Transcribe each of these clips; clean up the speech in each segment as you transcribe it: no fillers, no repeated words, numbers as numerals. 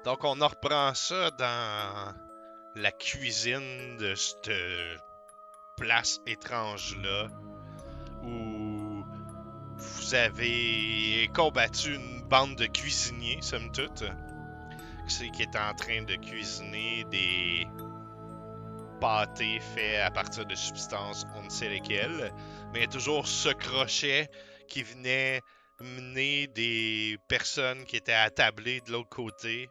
Donc, on en reprend ça dans la cuisine de cette place étrange-là, où vous avez combattu une bande de cuisiniers, somme toute, qui est en train de cuisiner des pâtés faits à partir de substances, on ne sait lesquelles, mais il y a toujours ce crochet qui venait mener des personnes qui étaient attablées de l'autre côté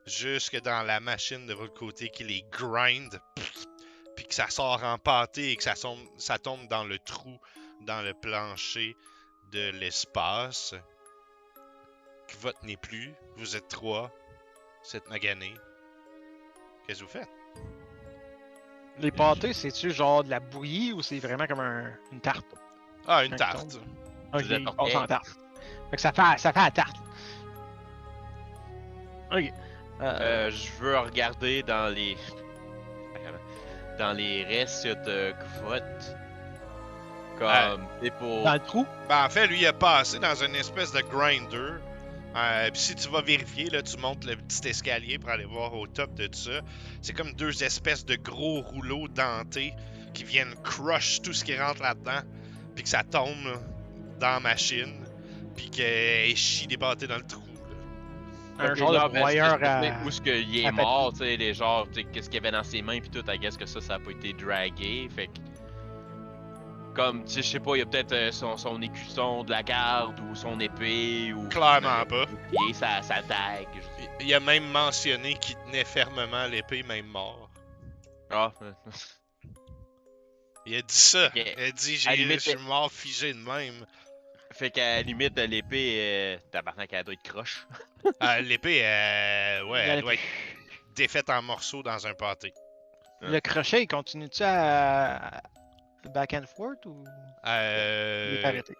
jusque dans la machine de votre côté qui les grind, puis que ça sort en pâté et que ça tombe dans le trou, dans le plancher de l'espace. Que votre n'est plus, vous êtes 3, vous êtes maganés. Qu'est-ce que vous faites? Les pâtés, c'est-tu genre de la bouillie ou c'est vraiment comme une tarte? Ah, une tarte. Ok, C'est de la on passe en tortilla. tarte. Fait que ça fait la tarte. Ok. Je veux regarder dans les restes de Kvot. Comme, et pour... Dans le trou? Ben, en fait, lui, il a passé dans une espèce de grinder. Puis si tu vas vérifier, là, tu montes le petit escalier pour aller voir au top de tout ça. C'est comme deux espèces de gros rouleaux dentés qui viennent crush tout ce qui rentre là-dedans. Puis que ça tombe là, dans la machine. Puis qu'elle chie des pâtés dans le trou. Là. Un genre de broyeur à... Où est-ce qu'il est à mort, tu sais, les genres, tu sais, qu'est-ce qu'il y avait dans ses mains pis tout, I guess que ça a pas été dragué, fait que... Comme, tu sais, je sais pas, il y a peut-être son écusson de la garde, ou son épée, ou... Clairement pas. Et sa dague, je sais. Il a même mentionné qu'il tenait fermement l'épée, même mort. Ah, Il a dit ça. Ok. Il a dit, À la je limite, suis mort figé de même. fait qu'à la limite de l'épée, tabarnak, elle doit être croche. L'épée, ouais, elle doit être défaite en morceaux dans un pâté. Le crochet, il continue-tu à... back and forth ou... Il est arrêté?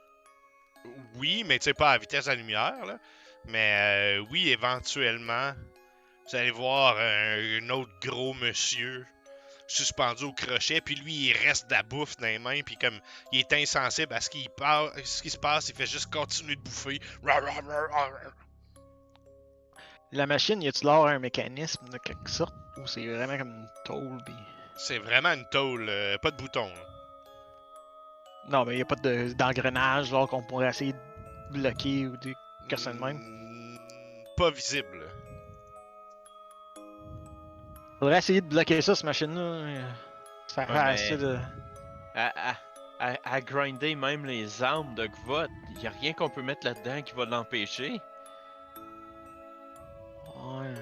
Oui, mais tu sais, pas à vitesse de la lumière, là. Mais oui, éventuellement, vous allez voir un autre gros monsieur suspendu au crochet, puis lui, il reste de la bouffe dans les mains, puis comme il est insensible à ce qui se passe, il fait juste continuer de bouffer. La machine, y a-tu là un mécanisme de quelque sorte? Ou c'est vraiment comme une tôle pis... C'est vraiment une tôle, pas de bouton. Là. Non, mais y a pas d'engrenage genre qu'on pourrait essayer de bloquer ou des casser de même? Pas visible. Faudrait essayer de bloquer ça, cette machine-là. Ça fait Ouais, mais- assez de... À grinder même les armes de Kvot, y a rien qu'on peut mettre là-dedans qui va l'empêcher. Ouais.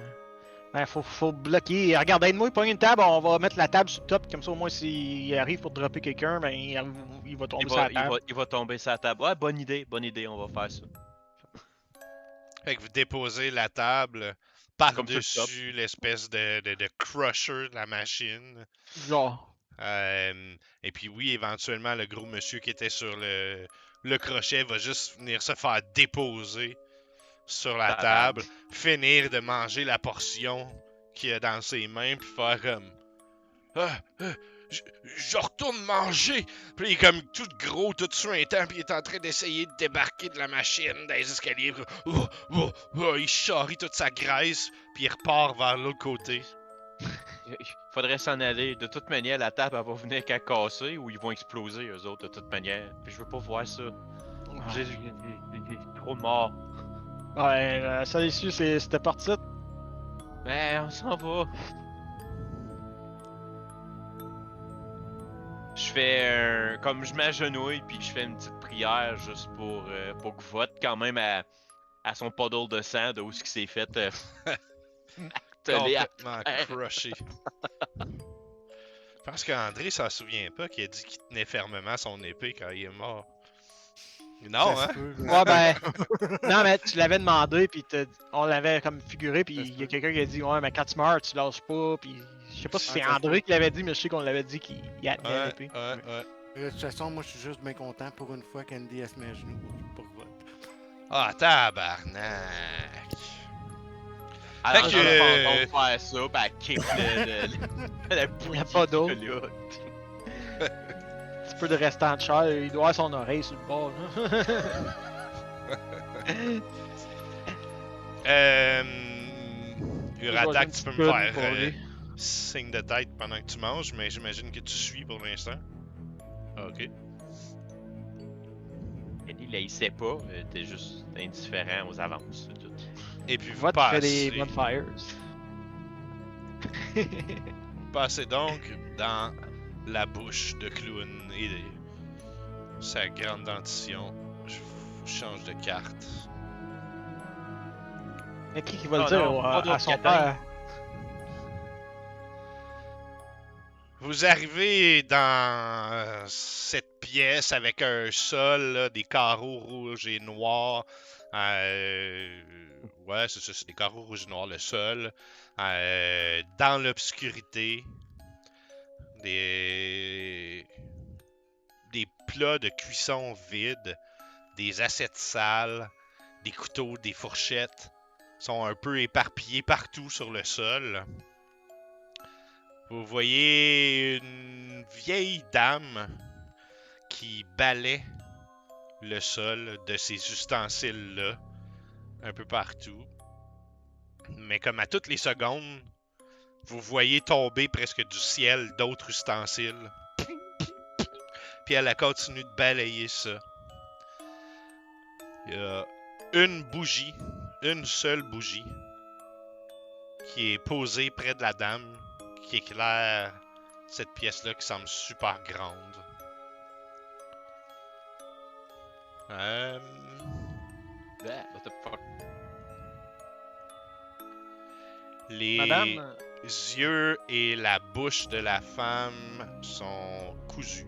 Ben, faut bloquer. Regarde, aide-moi, pogne une table, on va mettre la table sur le top, comme ça au moins s'il arrive pour dropper quelqu'un, ben il va tomber sur la table. Il va tomber sur la table. Ouais, bonne idée, on va faire ça. Fait que vous déposez la table Comme sur le top. par-dessus l'espèce de crusher de la machine. Genre. Et puis oui, éventuellement, le gros monsieur qui était sur le crochet va juste venir se faire déposer sur la table, finir de manger la portion qu'il a dans ses mains, puis faire comme... je retourne manger! Puis il est comme tout gros, tout suintant, puis il est en train d'essayer de débarquer de la machine dans les escaliers. Il charrie toute sa graisse, puis il repart vers l'autre côté. Il faudrait s'en aller. De toute manière, la table elle va venir qu'à casser ou ils vont exploser eux autres de toute manière. Puis je veux pas voir ça. J'ai trop de morts. Ouais, la seule issue, c'est cette partie-là. Ben, on s'en va. Je fais comme je m'agenouille puis je fais une petite prière juste pour que vote quand même à son puddle de sang de où ce qui s'est fait marteler à Complètement crushé. Je pense qu'André s'en souvient pas qu'il a dit qu'il tenait fermement son épée quand il est mort. Non, Ça hein? se peut, Ouais, ben. Non, mais tu l'avais demandé, puis on l'avait comme figuré, puis il y a quelqu'un qui a dit, ouais, mais quand tu meurs, tu lâches pas, puis je sais pas si Ouais, c'est ça se André peut. qui l'avait dit, mais je sais qu'on l'avait dit qu'il y a Ouais, l'épée. ouais. De toute façon, moi, je suis juste bien content pour une fois qu'Andy elle se met à genoux pour vote. Ah, tabarnak! Alors, Fait je que- vais faire ça, ben, elle kick la bouillie a pas d'eau. de là. Un petit peu de restant de chair, il doit avoir son oreille sur le bord. Là. Uratak, tu peux me Good faire pour lui. signe de tête pendant que tu manges, mais j'imagine que tu suis pour l'instant. Ok. Eddie, là, il sait pas, t'es juste indifférent aux avances, c'est tout. Et puis vous Vote fait des passez, bonfires. passez donc dans la bouche de Clown et sa grande dentition. Je vous change de carte. Mais qui va le Oh dire non, pas à d'autres son cadins. père? Vous arrivez dans cette pièce avec un sol, là, des carreaux rouges et noirs. Ouais, c'est ça, c'est des carreaux rouges et noirs, le sol. Dans l'obscurité. Des plats de cuisson vides. Des assiettes sales. Des couteaux, des fourchettes. Sont un peu éparpillés partout sur le sol. Vous voyez une vieille dame qui balaie le sol de ces ustensiles-là un peu partout. Mais comme à toutes les secondes, vous voyez tomber presque du ciel d'autres ustensiles. Puis elle continue de balayer ça. Il y a une bougie, une seule bougie, qui est posée près de la dame, qui éclaire cette pièce-là qui semble super grande. What the fuck? Les Madame, yeux et la bouche de la femme sont cousus.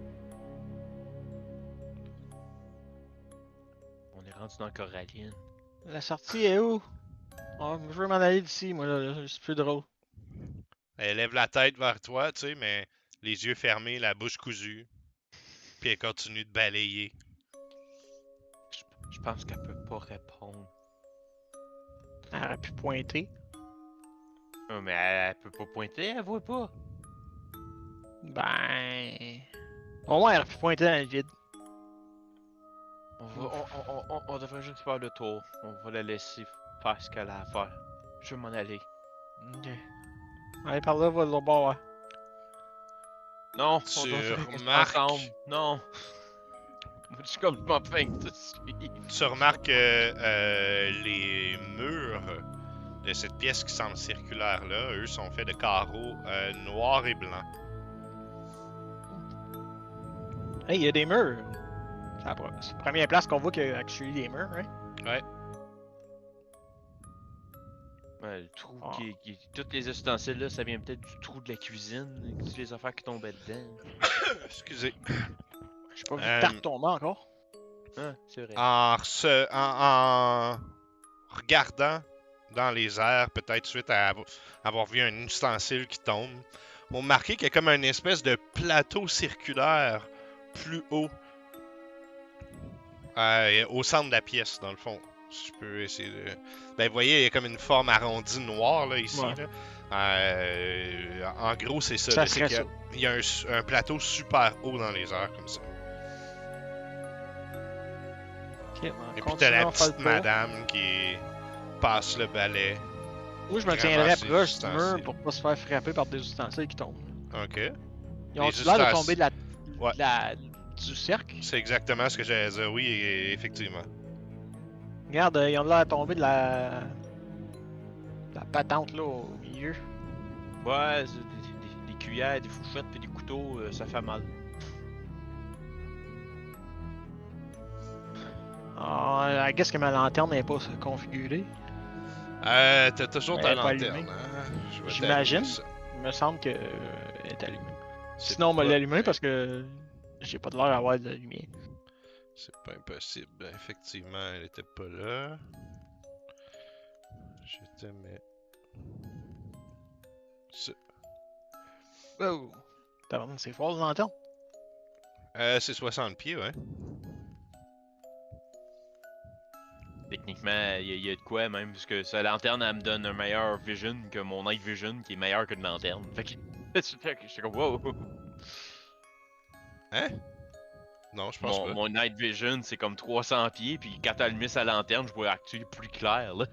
On est rendu dans Coraline. la sortie est où? Oh, je veux m'en aller d'ici, moi, là, c'est plus drôle. Elle lève la tête vers toi, tu sais, mais les yeux fermés, la bouche cousue. Puis elle continue de balayer. Je pense qu'elle peut pas répondre. Elle aurait pu pointer. Oh, mais elle peut pas pointer, elle voit pas. Ben. Au moins, elle aurait pu pointer dans le vide. On devrait juste faire le tour. On va la laisser faire ce qu'elle a à faire. Je vais m'en aller. Ok. Allez, par là, va le bord. Hein. Non, Tu on doit rester remarques- ensemble. Non. Moi, je suis complètement faim de te suivre. Tu remarques que les murs de cette pièce qui semble circulaire-là, eux, sont faits de carreaux noirs et blancs. Hey, il y a des murs. C'est la première place qu'on voit qu'il y a actually des murs, hein? Ouais. Ouais, le trou Ah. Toutes les ustensiles là, ça vient peut-être du trou de la cuisine, toutes les affaires qui tombaient dedans. Excusez. J'ai pas vu de tarte tomber encore. Hein, c'est vrai. En regardant dans les airs, peut-être suite à avoir vu un ustensile qui tombe, vous remarquez qu'il y a comme une espèce de plateau circulaire plus haut au centre de la pièce, dans le fond. Si je peux essayer de... Ben, vous voyez, il y a comme une forme arrondie noire, là, ici. Ouais. Là. En gros, c'est ça. Ça là, c'est serait qu'il y a- il y a un plateau super haut dans les airs, comme ça. Ok, ben, Et puis t'as la continuons à faire le petite tour. madame qui passe le balai. Moi, je me Vraiment, tiendrais c'est proche du ustensiles. mur pour pas se faire frapper par des ustensiles qui tombent. OK. Ils ont Les l'air de ustensiles- tomber de la... Ouais. du cercle. C'est exactement ce que j'allais dire. Oui, effectivement. Regarde, ils ont l'air de tomber de la patente là au milieu. Ouais, des cuillères, des fourchettes puis des couteaux, ça fait mal. Ah, I guess que ma lanterne n'est pas configurée. T'as toujours ta Elle est pas lanterne. allumée. Hein? Je vais J'imagine. t'allumer ça. Il me semble que elle est allumée. C'est Sinon, on va pas- l'allumer parce que j'ai pas de l'air d'avoir de la lumière. C'est pas impossible. Effectivement, elle était pas là. Je te mets... ça. Oh! C'est fort la lanterne. C'est 60 pieds, ouais. Techniquement, il y a de quoi même, parce que sa lanterne, elle me donne un meilleur vision que mon night vision qui est meilleur qu'une lanterne. Fait que j'étais comme wow! Hein? Non, je pense pas. Mon night vision, c'est comme 300 pieds, puis quand t'as allumé sa lanterne, je pouvais actuer plus clair là.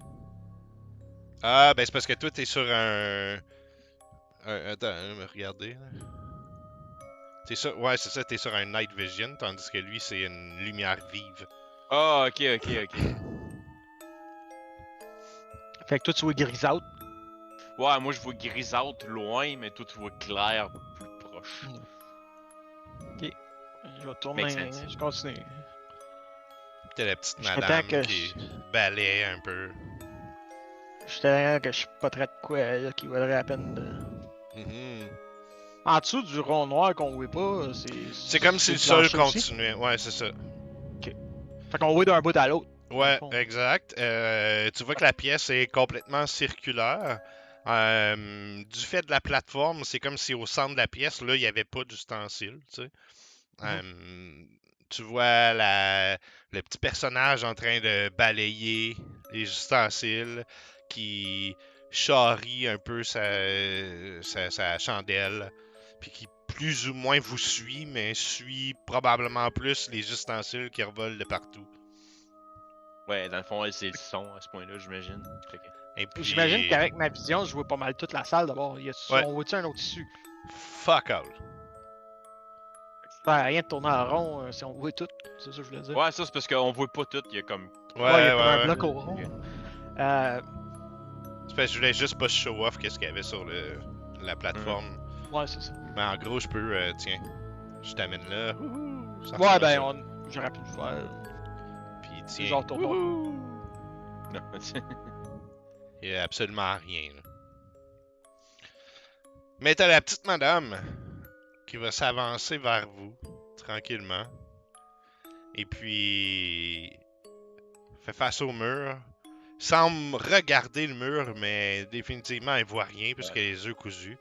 Ah, ben c'est parce que toi, t'es sur attends, regardez. T'es sur... Ouais, c'est ça, t'es sur un night vision, tandis que lui, c'est une lumière vive. Ah, ok. Fait que toi, tu vois grisâtre. Ouais, moi je vois grisâtre loin, mais toi tu vois clair plus proche. Ok. Je vais Make tourner. sense. Je continue. T'as la petite Jusqu'à temps madame que qui balaye un peu. J'étais que je suis pas très de quoi là, qui vaudrait la peine de. Mhm. En dessous du rond noir qu'on voit pas, C'est comme si le sol plancher aussi? continuait. Ouais, c'est ça. Fait qu'on voit d'un bout à l'autre. dans le Ouais, fond. exact. Tu vois que la pièce est complètement circulaire. Du fait de la plateforme, c'est comme si au centre de la pièce, là, il n'y avait pas d'ustensile, tu sais. Tu vois le petit personnage en train de balayer les ustensiles qui charrie un peu sa chandelle, puis qui plus ou moins vous suit, mais suit probablement plus les ustensiles qui revolent de partout. Ouais, dans le fond, elle c'est le son à ce point-là, j'imagine. Fait que- Et puis, J'imagine qu'avec ma vision, je vois pas mal toute la salle d'abord. Ouais. On voit-tu un autre issue? fuck all. Ça sert à rien de tourner en rond si on voit tout. C'est ça que je voulais dire. Ouais, ça c'est parce qu'on voit pas tout, il y a comme. Ouais, il y a comme un Ouais. bloc au rond. Euh, C'est parce que je voulais juste pas show off qu'est-ce qu'il y avait sur la plateforme. ouais, c'est ça. Mais en gros, je peux, tiens, je t'amène là. Ouhou, ça Ouais, ressemble à ben, ça. j'aurais pu le faire. Puis C'est tiens, genre tourne en rond. ouhou, Non, il y a absolument rien. Là. Mais t'as la petite madame qui va s'avancer vers vous, tranquillement. Et puis, fait face au mur. Semble regarder le mur, mais définitivement, elle voit rien puisqu'elle a les yeux cousus.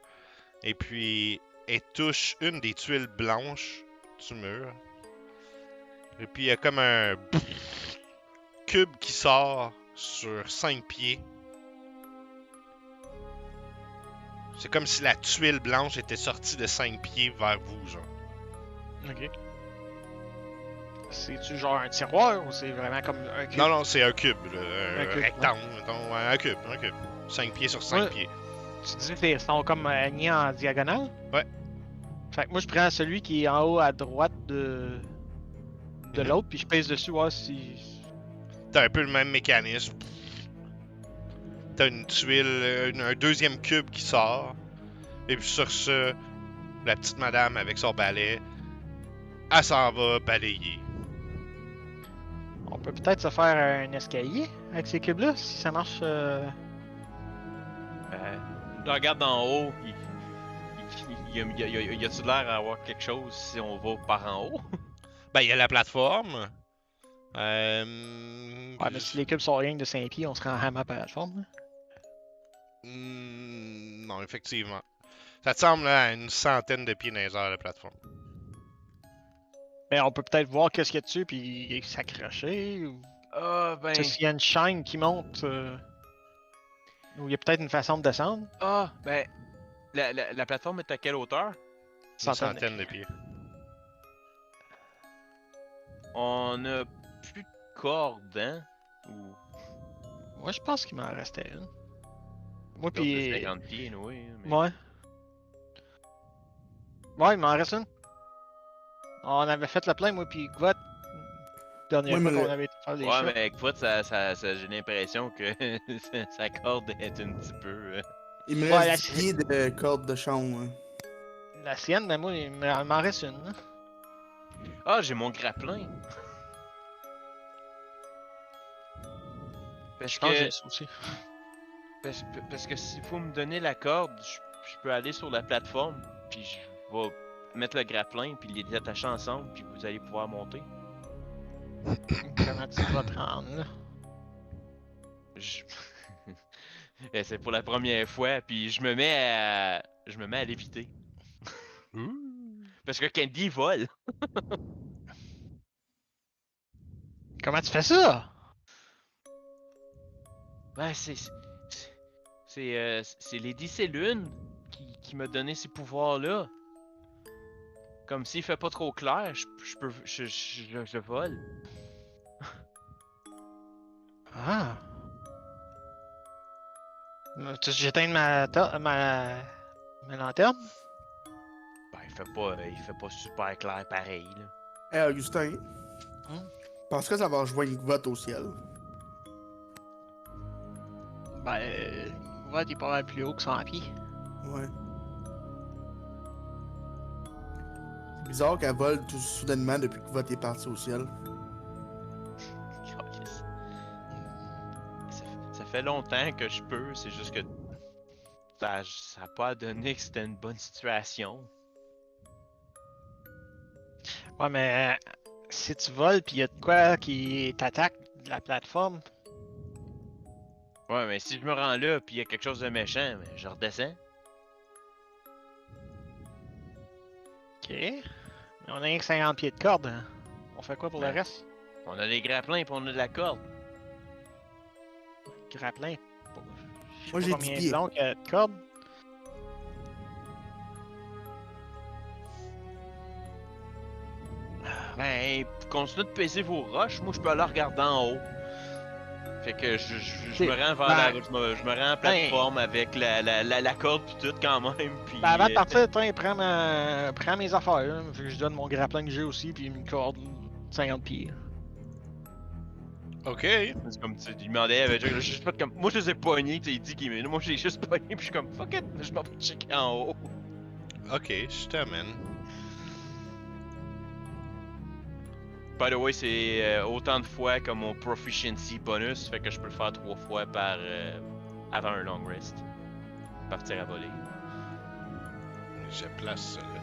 Et puis, elle touche une des tuiles blanches du mur. Et puis, il y a comme un cube qui sort sur 5 pieds. C'est comme si la tuile blanche était sortie de 5 pieds vers vous, genre. Ok. C'est-tu genre un tiroir ou c'est vraiment comme un cube? Non, c'est un cube, là, Un cube, rectangle, mettons, ouais, un cube. 5 pieds sur 5 Ouais. pieds. Tu dis qu'ils sont comme alignés en diagonale? Ouais. Fait que moi, je prends celui qui est en haut à droite de Mhm. l'autre, puis je pèse dessus, voir si. T'as un peu le même mécanisme. T'as une tuile, un deuxième cube qui sort. Et puis sur ce, la petite madame avec son balai, elle s'en va balayer. On peut peut-être se faire un escalier avec ces cubes-là, si ça marche. je regarde d'en haut, y a-tu l'air à avoir quelque chose si on va par en haut? Ben, il y a la plateforme. Ouais, mais si les cubes sont rien que de 5 pieds, on se rend à ma plateforme. Non, effectivement. Ça te semble là, à une centaine de pieds dans les airs, la plateforme. Mais on peut peut-être voir qu'est-ce qu'il y a dessus, puis s'accrocher. Ou... Ah, ben. Tu sais, s'il y a une chaîne qui monte, ou il y a peut-être une façon de descendre. Ah, ben. La plateforme est à quelle hauteur? Une centaine de pieds. On a plus de cordes, hein? Ou. Moi, je pense qu'il m'en restait une. Moi, Puis... puis. 50 pieds, oui. Mais... Ouais. Ouais, il m'en reste une. On avait fait le plein, moi, puis Gvot. Dernière Ouais, fois mais qu'on avait été faire des Ouais, shots. mais avec Foot, j'ai l'impression que sa corde est un petit peu. il me Ouais, reste 10 pieds de corde de chambre. La sienne, mais moi, il m'en reste une. Hein. Ah, j'ai mon grappin. Parce Je pense que j'ai que, ça aussi. parce que s'il faut me donner la corde, je peux aller sur la plateforme, puis je vais mettre le grappin, puis les attacher ensemble, puis vous allez pouvoir monter. Comment tu vas te rendre, là? Je- Et c'est pour la première fois, puis je me mets à l'éviter. Parce que Candy vole. Comment tu fais ça? Ouais, c'est Lady Célune qui m'a donné ces pouvoirs-là. Comme s'il fait pas trop clair, je vole. Ah. Tu j'éteins ma lanterne? Ben, il fait pas super clair pareil, là. Hey, Augustin, Hum? pense que ça va rejoindre Gvotte au ciel? Ben, ouais, il est pas mal plus haut que 100 pieds. Ouais. C'est bizarre qu'elle vole tout soudainement depuis que Gvotte est parti au ciel. Calisse. Ça fait longtemps que je peux, c'est juste que ça a pas donné que c'était une bonne situation. Ouais, mais si tu voles pis y'a de quoi qui t'attaque de la plateforme, Ouais, mais si je me rends là pis y a quelque chose de méchant, mais je redescends. ok. Mais on a rien que 50 pieds de corde. Hein. On fait quoi pour le Ouais. reste? On a des grappins pis on a de la corde. Grappin. Je sais Moi, pas j'ai combien 10 pieds. de long qu'il y a de corde. Ben, continuez de peser vos roches, moi je peux aller regarder en haut. Fait que je me rends vers je me rends à la plateforme avec la corde pis tout quand même. Pis, Ben, avant de partir, tiens, prends mes affaires. Là. Fait que je donne mon grappin que j'ai aussi, puis une corde 50 pieds. Ok. c'est comme tu lui demandais, j'ai juste fait comme. Moi je les ai pognés, tu sais, il dit qu'il. Moi j'ai juste pogné pis je suis comme fuck it, je m'en vais checker en haut. Ok, je t'amène. By the way, c'est autant de fois comme mon proficiency bonus, fait que je peux le faire 3 fois par avant un long rest. Partir à voler. Je place ça là.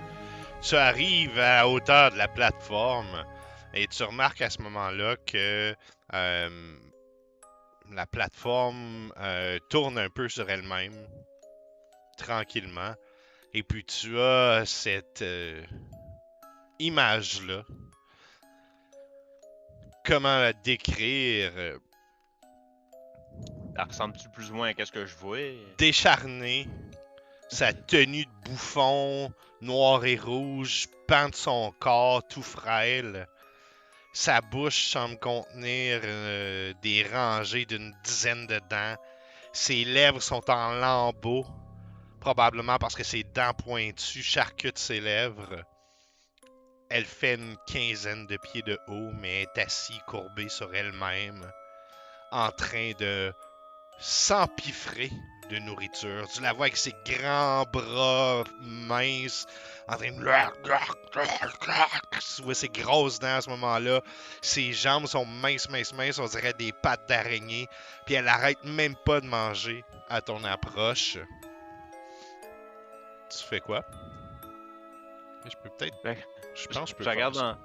Tu arrives à hauteur de la plateforme et tu remarques à ce moment-là que la plateforme tourne un peu sur elle-même, tranquillement. Et puis tu as cette image-là. Comment la décrire? Ça ressemble-tu plus ou moins à ce que je vois? Décharné, sa tenue de bouffon, noir et rouge, pend de son corps tout frêle. Sa bouche semble contenir des rangées d'une dizaine de dents. Ses lèvres sont en lambeaux, probablement parce que ses dents pointues charcutent ses lèvres. Elle fait une quinzaine de pieds de haut, mais est assise courbée sur elle-même, en train de s'empiffrer de nourriture. Tu la vois avec ses grands bras minces, en train de... Tu vois ses grosses dents à ce moment-là. Ses jambes sont minces, on dirait des pattes d'araignée. Puis elle arrête même pas de manger à ton approche. Tu fais quoi? Je peux peut-être... Ben, Je pense que je peux Je regarde faire ça. dans.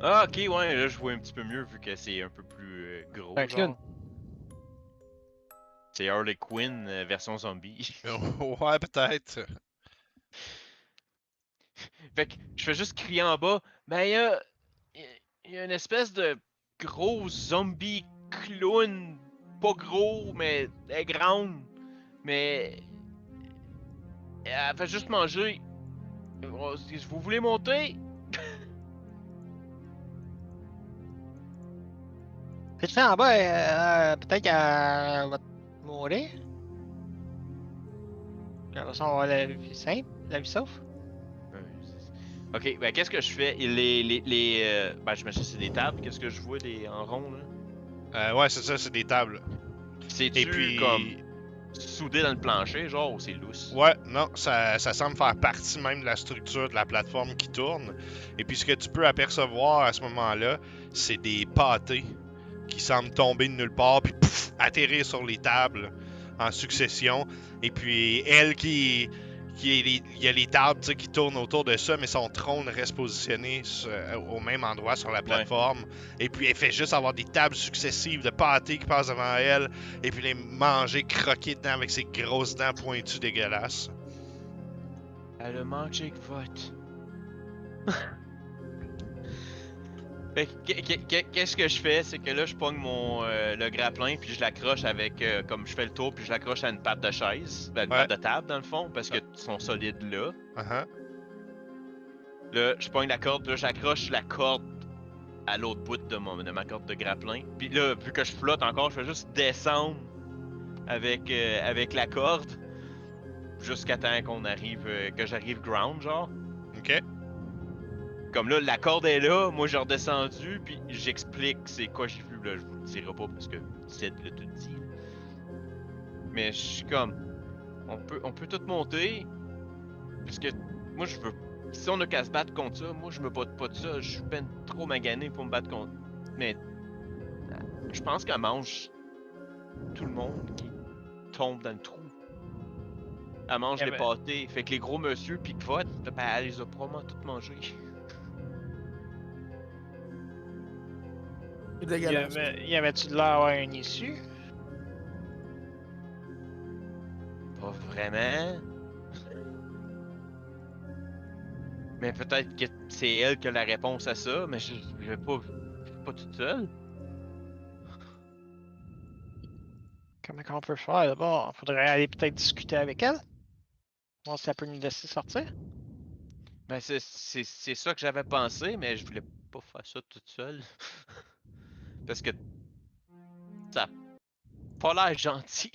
Ah, ok, ouais, là je vois un petit peu mieux vu que c'est un peu plus gros. Ben, genre. clown. C'est Harley Quinn version zombie. Ouais, peut-être. Fait que je fais juste crier en bas. Ben, il y a une espèce de gros zombie clown. Pas gros, mais elle est grande. Mais. Elle fait juste manger. Vous voulez monter? Puis tu fais en bas, peut-être qu'elle va te mourir. Puis après ça, on va avoir la vie simple, la vie sauf. Ok, ben qu'est-ce que je fais? Ben j'imagine que c'est des tables, qu'est-ce que je vois en rond là? Ouais, c'est ça, c'est des tables. C'est-tu Et puis... comme soudé dans le plancher, genre, ou c'est lousse? Ouais, non, ça semble faire partie même de la structure de la plateforme qui tourne. Et puis ce que tu peux apercevoir à ce moment-là, c'est des pâtés qui semblent tomber de nulle part, puis pouf, atterrir sur les tables en succession. Et puis elle il y a les tables qui tournent autour de ça, mais son trône reste positionné au même endroit sur la plateforme. Et puis elle fait juste avoir des tables successives de pâtés qui passent devant elle, et puis les manger, croquer dedans avec ses grosses dents pointues dégueulasses. Elle a mangé que vote. Fait que, qu'est-ce que je fais? C'est que là, je pogne le grappin, puis je l'accroche avec, comme je fais le tour, puis je l'accroche à une patte de chaise, ben, une patte de table dans le fond, parce que sont solides là. Uh-huh. Là, je pogne la corde, puis là, j'accroche la corde à l'autre bout de ma corde de grappin. Puis là, vu que je flotte encore, je fais juste descendre avec la corde jusqu'à temps qu'on arrive, que j'arrive ground, genre. Ok. Comme là, la corde est là, moi j'ai redescendu, puis j'explique c'est quoi j'ai vu, là, je vous le dirai pas parce que Sid l'a tout dit. Mais je suis comme, on peut tout monter, parce que moi je veux, si on a qu'à se battre contre ça, moi je me bats pas de ça, je suis ben trop magané pour me battre contre. Mais je pense qu'elle mange tout le monde qui tombe dans le trou. Elle mange les pâtés, fait que les gros monsieur pis qui votent, ben elle les a probablement toutes mangées. C'est dégueulasse. Y avait-tu de l'air d'avoir une issue? Pas vraiment. Mais peut-être que c'est elle qui a la réponse à ça, mais je vais pas toute seule. Comment qu'on peut faire d'abord? Faudrait aller peut-être discuter avec elle. Voir si elle peut nous laisser sortir. Ben c'est ça que j'avais pensé, mais je voulais pas faire ça toute seule. Parce que ça a pas l'air gentil.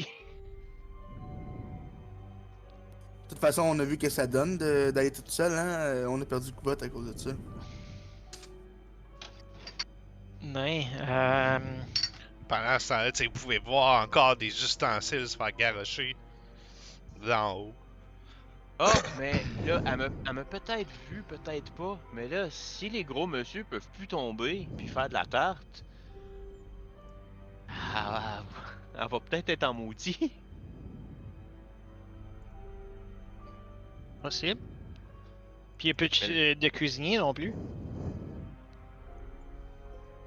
De toute façon, on a vu que ça donne d'aller toute seule, hein. On a perdu Kuvot à cause de ça. Non. Pendant ce temps-là, vous pouvez voir encore des ustensiles se faire garrocher d'en haut. Ah, mais là, elle m'a peut-être vu, peut-être pas. Mais là, si les gros monsieur peuvent plus tomber puis faire de la tarte, elle va peut-être être en maudit. Possible. Puis il n'y a plus de cuisinier non plus.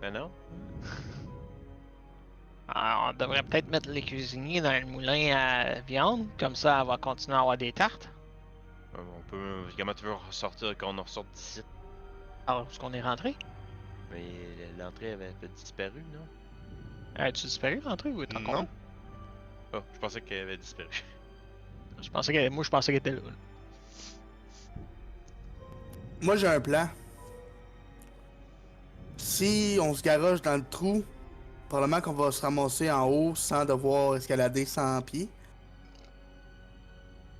Ben non. Alors, on devrait peut-être mettre les cuisiniers dans le moulin à viande, comme ça elle va continuer à avoir des tartes. On peut. Comment tu veux ressortir quand on ressort d'ici? Alors, est-ce qu'on est rentré? Mais l'entrée avait disparu, non? As-tu disparu l'entrée ou est encore Non. là? Oh, je pensais qu'elle avait disparu. Je pensais qu'elle était là. Moi, j'ai un plan. Si on se garoche dans le trou, probablement qu'on va se ramasser en haut sans devoir escalader 100 pieds.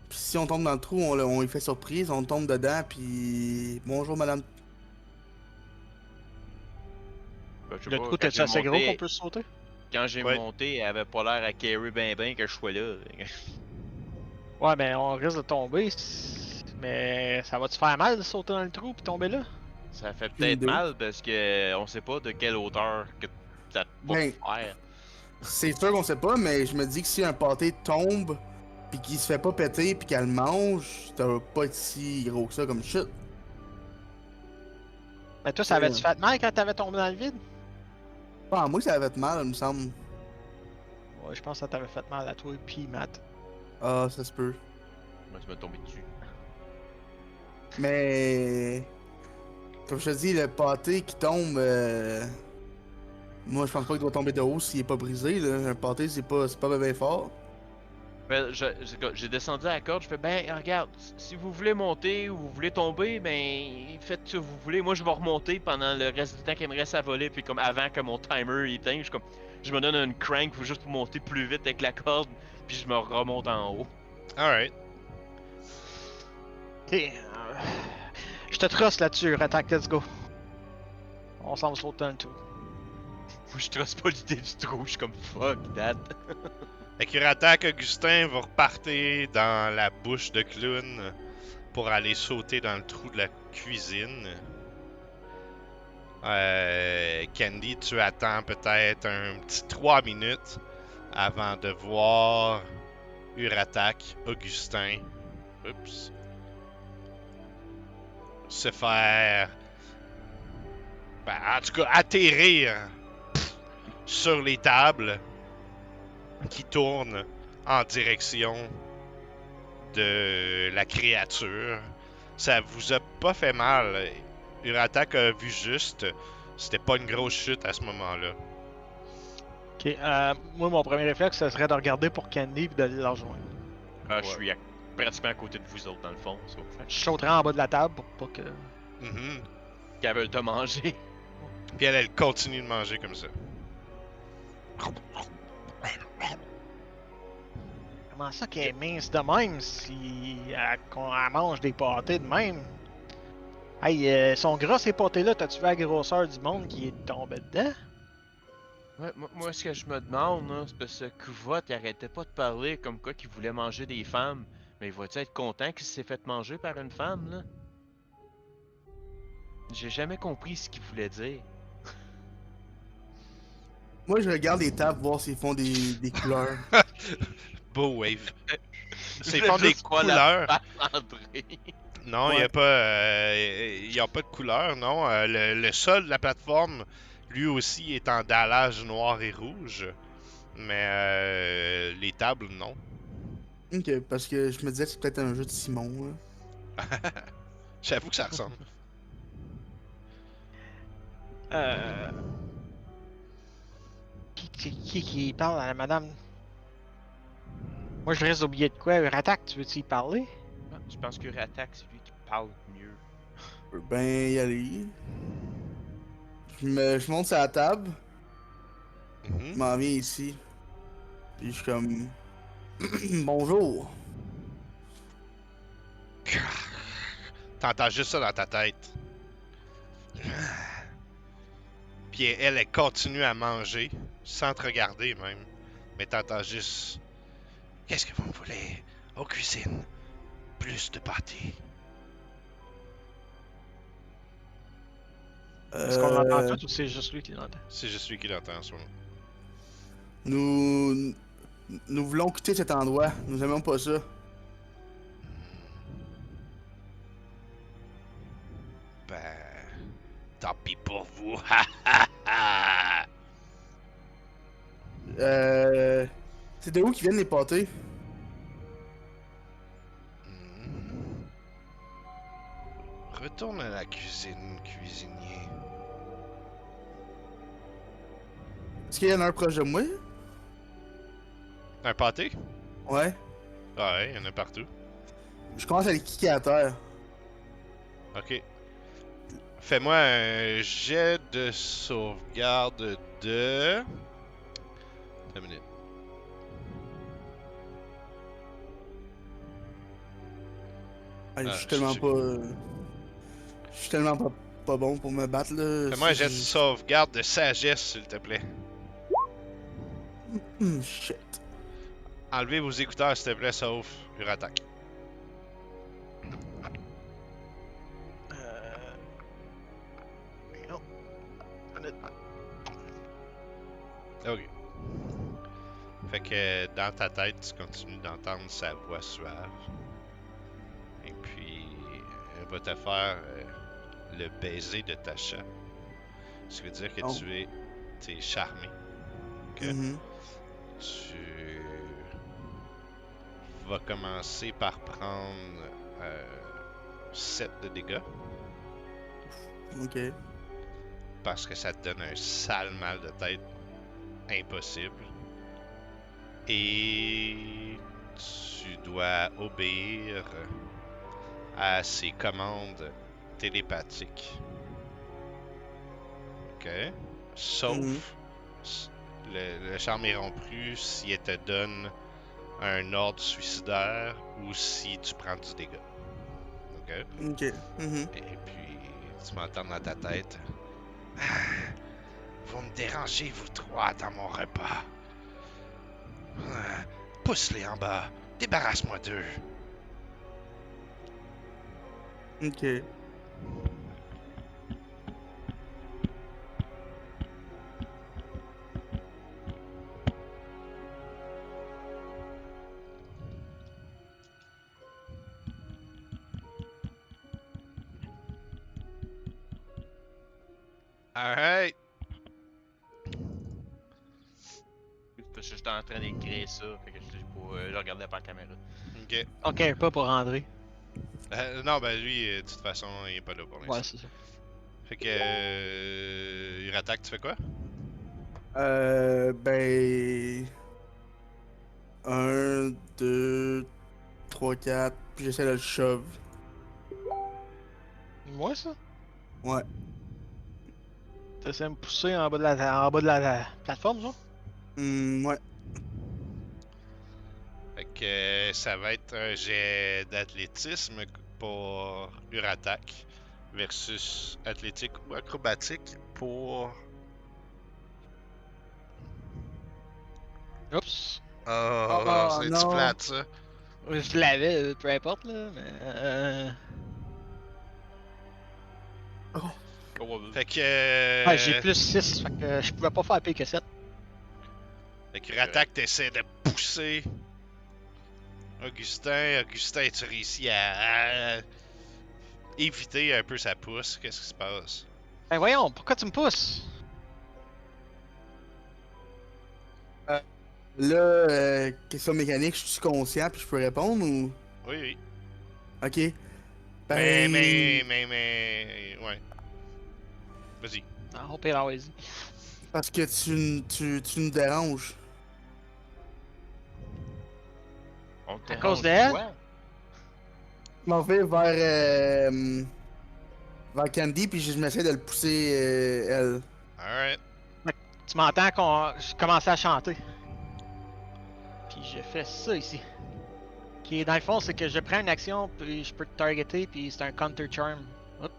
Puis si on tombe dans le trou, on y fait surprise, on tombe dedans, puis bonjour madame. Ben, je sais Le pas, trou quand était j'ai assez gros monté- qu'on peut se sauter? Quand j'ai Ouais. monté, elle avait pas l'air à carry ben que je sois là. Ouais, ben on risque de tomber. Mais ça va te faire mal de sauter dans le trou puis tomber là? Ça fait Une peut-être idée. mal parce que on sait pas de quelle hauteur que ça te va Ben, faire. C'est sûr qu'on sait pas, mais je me dis que si un pâté tombe, puis qu'il se fait pas péter, puis qu'elle le mange, ça va pas être si gros que ça comme chute. Mais toi, ça avait-tu fait mal quand t'avais tombé dans le vide? Ah, moi, ça avait fait mal, il me semble. Ouais, je pense que ça t'avait fait mal à toi et puis Matt. Ah, ça se peut. Moi, tu m'as tombé dessus. Mais. Comme je te dis, le pâté qui tombe. Moi, je pense pas qu'il doit tomber de haut s'il est pas brisé. Là. Un pâté, c'est pas bien fort. Ben, j'ai descendu à la corde, je fais ben regarde, si vous voulez monter ou vous voulez tomber, ben faites ce que vous voulez. Moi je vais remonter pendant le reste du temps qu'il me reste à voler, puis comme avant que mon timer il éteigne, je me donne une crank juste pour monter plus vite avec la corde, puis je me remonte en haut. Alright. Ok. Je te trosse là-dessus, attaque, let's go. On s'en va sauter dans le trou. Moi je trace pas l'idée du trou, je suis comme fuck that. Fait que Ratak Augustin va repartir dans la bouche de clown pour aller sauter dans le trou de la cuisine. Candy, tu attends peut-être un petit 3 minutes avant de voir Uratak Augustin se faire, en tout cas atterrir sur les tables qui tournent en direction de la créature. Ça vous a pas fait mal. Uratak a vu juste. C'était pas une grosse chute à ce moment-là. Ok, moi mon premier réflexe, ça serait de regarder pour Candy et d'aller la rejoindre. Je suis pratiquement à côté de vous autres dans le fond. So. Je sauterais en bas de la table pour pas que. Mhm. Qu'elle veut te manger. Puis elle continue de manger comme ça. Comment ça qu'elle est mince de même si qu'on elle mange des pâtés de même? Hey, sont gras ces pâtés-là, t'as-tu vu la grosseur du monde qui est tombé dedans? Ouais, moi, ce que je me demande, là, c'est parce que Kuvot, il arrêtait pas de parler comme quoi qu'il voulait manger des femmes. Mais il va-tu être content qu'il s'est fait manger par une femme, là? J'ai jamais compris ce qu'il voulait dire. Moi, je regarde les tables voir s'ils font des couleurs. Beau wave. C'est Je font des juste quoi la couleurs. face, André? Non, il Ouais. y a pas, y a pas de couleur, non. Le sol de la plateforme, lui aussi, est en dallage noir et rouge. Mais les tables, non. Ok, parce que je me disais que c'est peut-être un jeu de Simon. Là. J'avoue que ça ressemble. Euh... Qui parle à la madame? Moi, je risque d'oublier de quoi. Ratak, tu veux-tu y parler? Ah, je pense que Ratak, c'est lui qui parle mieux. Je peux bien y aller. Je monte sur la table, je Mhm. m'en viens ici. Puis je suis comme. Bonjour. T'entends juste ça dans ta tête. Puis elle continue à manger, sans te regarder même. Mais t'entends juste... Qu'est-ce que vous me voulez? Aux cuisines. Plus de pâté. Est-ce qu'on l'entend Euh, tout ou c'est juste lui qui l'entend? C'est juste lui qui l'entend en ce moment. nous. Nous voulons quitter cet endroit. Nous aimons pas ça. Ben... Tant pis pour vous. C'est de où qui viennent les pâtés? Hmm. Retourne à la cuisine, cuisinier. Est-ce qu'il y en a un proche de moi? Un pâté? Ouais. Ah ouais, il y en a partout. Je commence à les kicker à terre. Ok. Fais-moi un jet de sauvegarde de... Une minute. Hey, Ah, je suis tellement je- pas. Je suis tellement pas bon pour me battre là. Fais-moi un jet de sauvegarde de sagesse, s'il te plaît. Shit. Enlevez vos écouteurs, s'il te plaît, sauf Uratak. Non. Ok. Fait que dans ta tête, tu continues d'entendre sa voix suave. Et puis, elle va te faire le baiser de Tasha. Ce qui veut dire que Oh. t'es charmé. Ok? Mhm. Tu vas commencer par prendre 7 de dégâts. Ok. Parce que ça te donne un sale mal de tête impossible. Et tu dois obéir à ses commandes télépathiques. Ok? Sauf Mhm. le charme est rompu si elle te donne un ordre suicidaire ou si tu prends du dégât. Ok? Ok. Mhm. Et puis, tu m'entends dans ta tête. Ah, vous me dérangez, vous trois, dans mon repas. Ah, pousse-les en bas. Débarrasse-moi d'eux. Ok. Alright. Parce que j'étais en train d'écrire ça, fait que je regardais par la caméra. Ok. Ok, pas pour André. Non, ben lui, de toute façon, il est pas là pour l'instant. Ouais, c'est ça. Fait que. Uratak, tu fais quoi? Ben. 1, 2, 3, 4. Puis j'essaie de le shove. Moi, ça? Ouais. T'essaies de me pousser en bas de la plateforme, ça? Ouais. Fait que ça va être un jet d'athlétisme pour Uratak versus athlétique ou acrobatique pour. Oups. Oh, c'est-tu non. plate ça? Je l'avais, peu importe, là, mais... Fait que. Ouais, j'ai plus 6, fait que je pouvais pas faire pire que 7. Fait que Uratak t'essaie de pousser Augustin. Augustin, tu réussis à éviter un peu sa pousse. Qu'est-ce qui se passe? Ben voyons, pourquoi tu me pousses? Là, question mécanique, je suis conscient puis je peux répondre ou. Oui, oui. Ok. Mais, Ben. ouais. Vas-y. Ah, au pire, vas-y. Parce que tu nous déranges. On te À cause dérange d'elle? quoi? Je m'en vais vers Candy puis je m'essaie de le pousser, elle. Alright. Tu m'entends qu'on... Je commençais à chanter. Puis je fais ça ici. Qui est dans le fond, c'est que je prends une action, puis je peux te targeter, puis c'est un counter charm. Hop.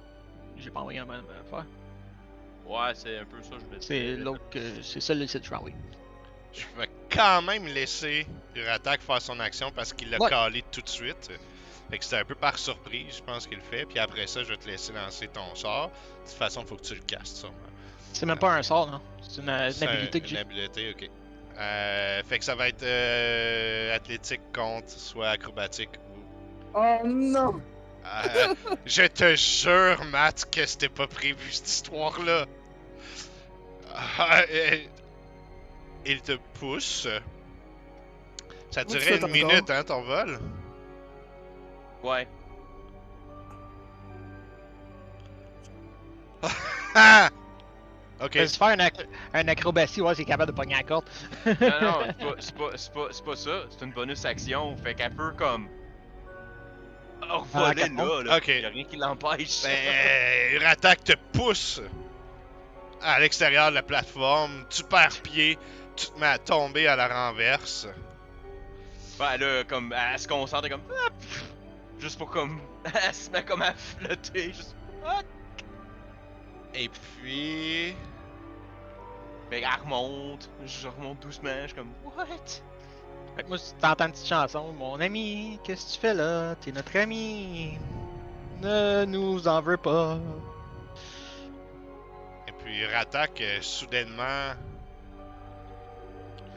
J'ai pas envoyé un bonne affaire. Ouais, c'est un peu ça, je me dis. C'est l'autre que... C'est ça le site oui. Je vais quand même laisser Uratak faire son action parce qu'il l'a Ouais. calé tout de suite. Fait que c'était un peu par surprise, je pense qu'il le fait. Puis après ça, je vais te laisser lancer ton sort. De toute façon, il faut que tu le castes, sûrement. C'est même pas un sort, non? C'est une C'est habilité que une j'ai. habilité, ok. Fait que ça va être athlétique contre soit acrobatique ou. Oh non! Je te jure, Matt, que c'était pas prévu cette histoire-là. Il te pousse. Ça Comment tu durait fais une minute, hein, ton vol? Ouais. Ah! Ok. Vas-y faire un acrobatie, ouais, c'est capable de pogner la corde. Non, c'est pas ça. C'est une bonus action. Fait qu'elle peut comme. Revoler là. Ok. Y'a rien qui l'empêche. Ben, Uratak te pousse à l'extérieur de la plateforme. Tu perds pied. Tu te mets à tomber à la renverse. Ben là, comme, elle se concentre comme. Ah, pff, juste pour comme. Elle se met comme à flotter. Juste. Ah. Et puis. Fait qu'elle remonte. Je remonte doucement. Je suis comme. What? Fait que moi, si t'entends une petite chanson, mon ami, qu'est-ce que tu fais là? T'es notre ami. Ne nous en veux pas. Et puis Uratak, soudainement.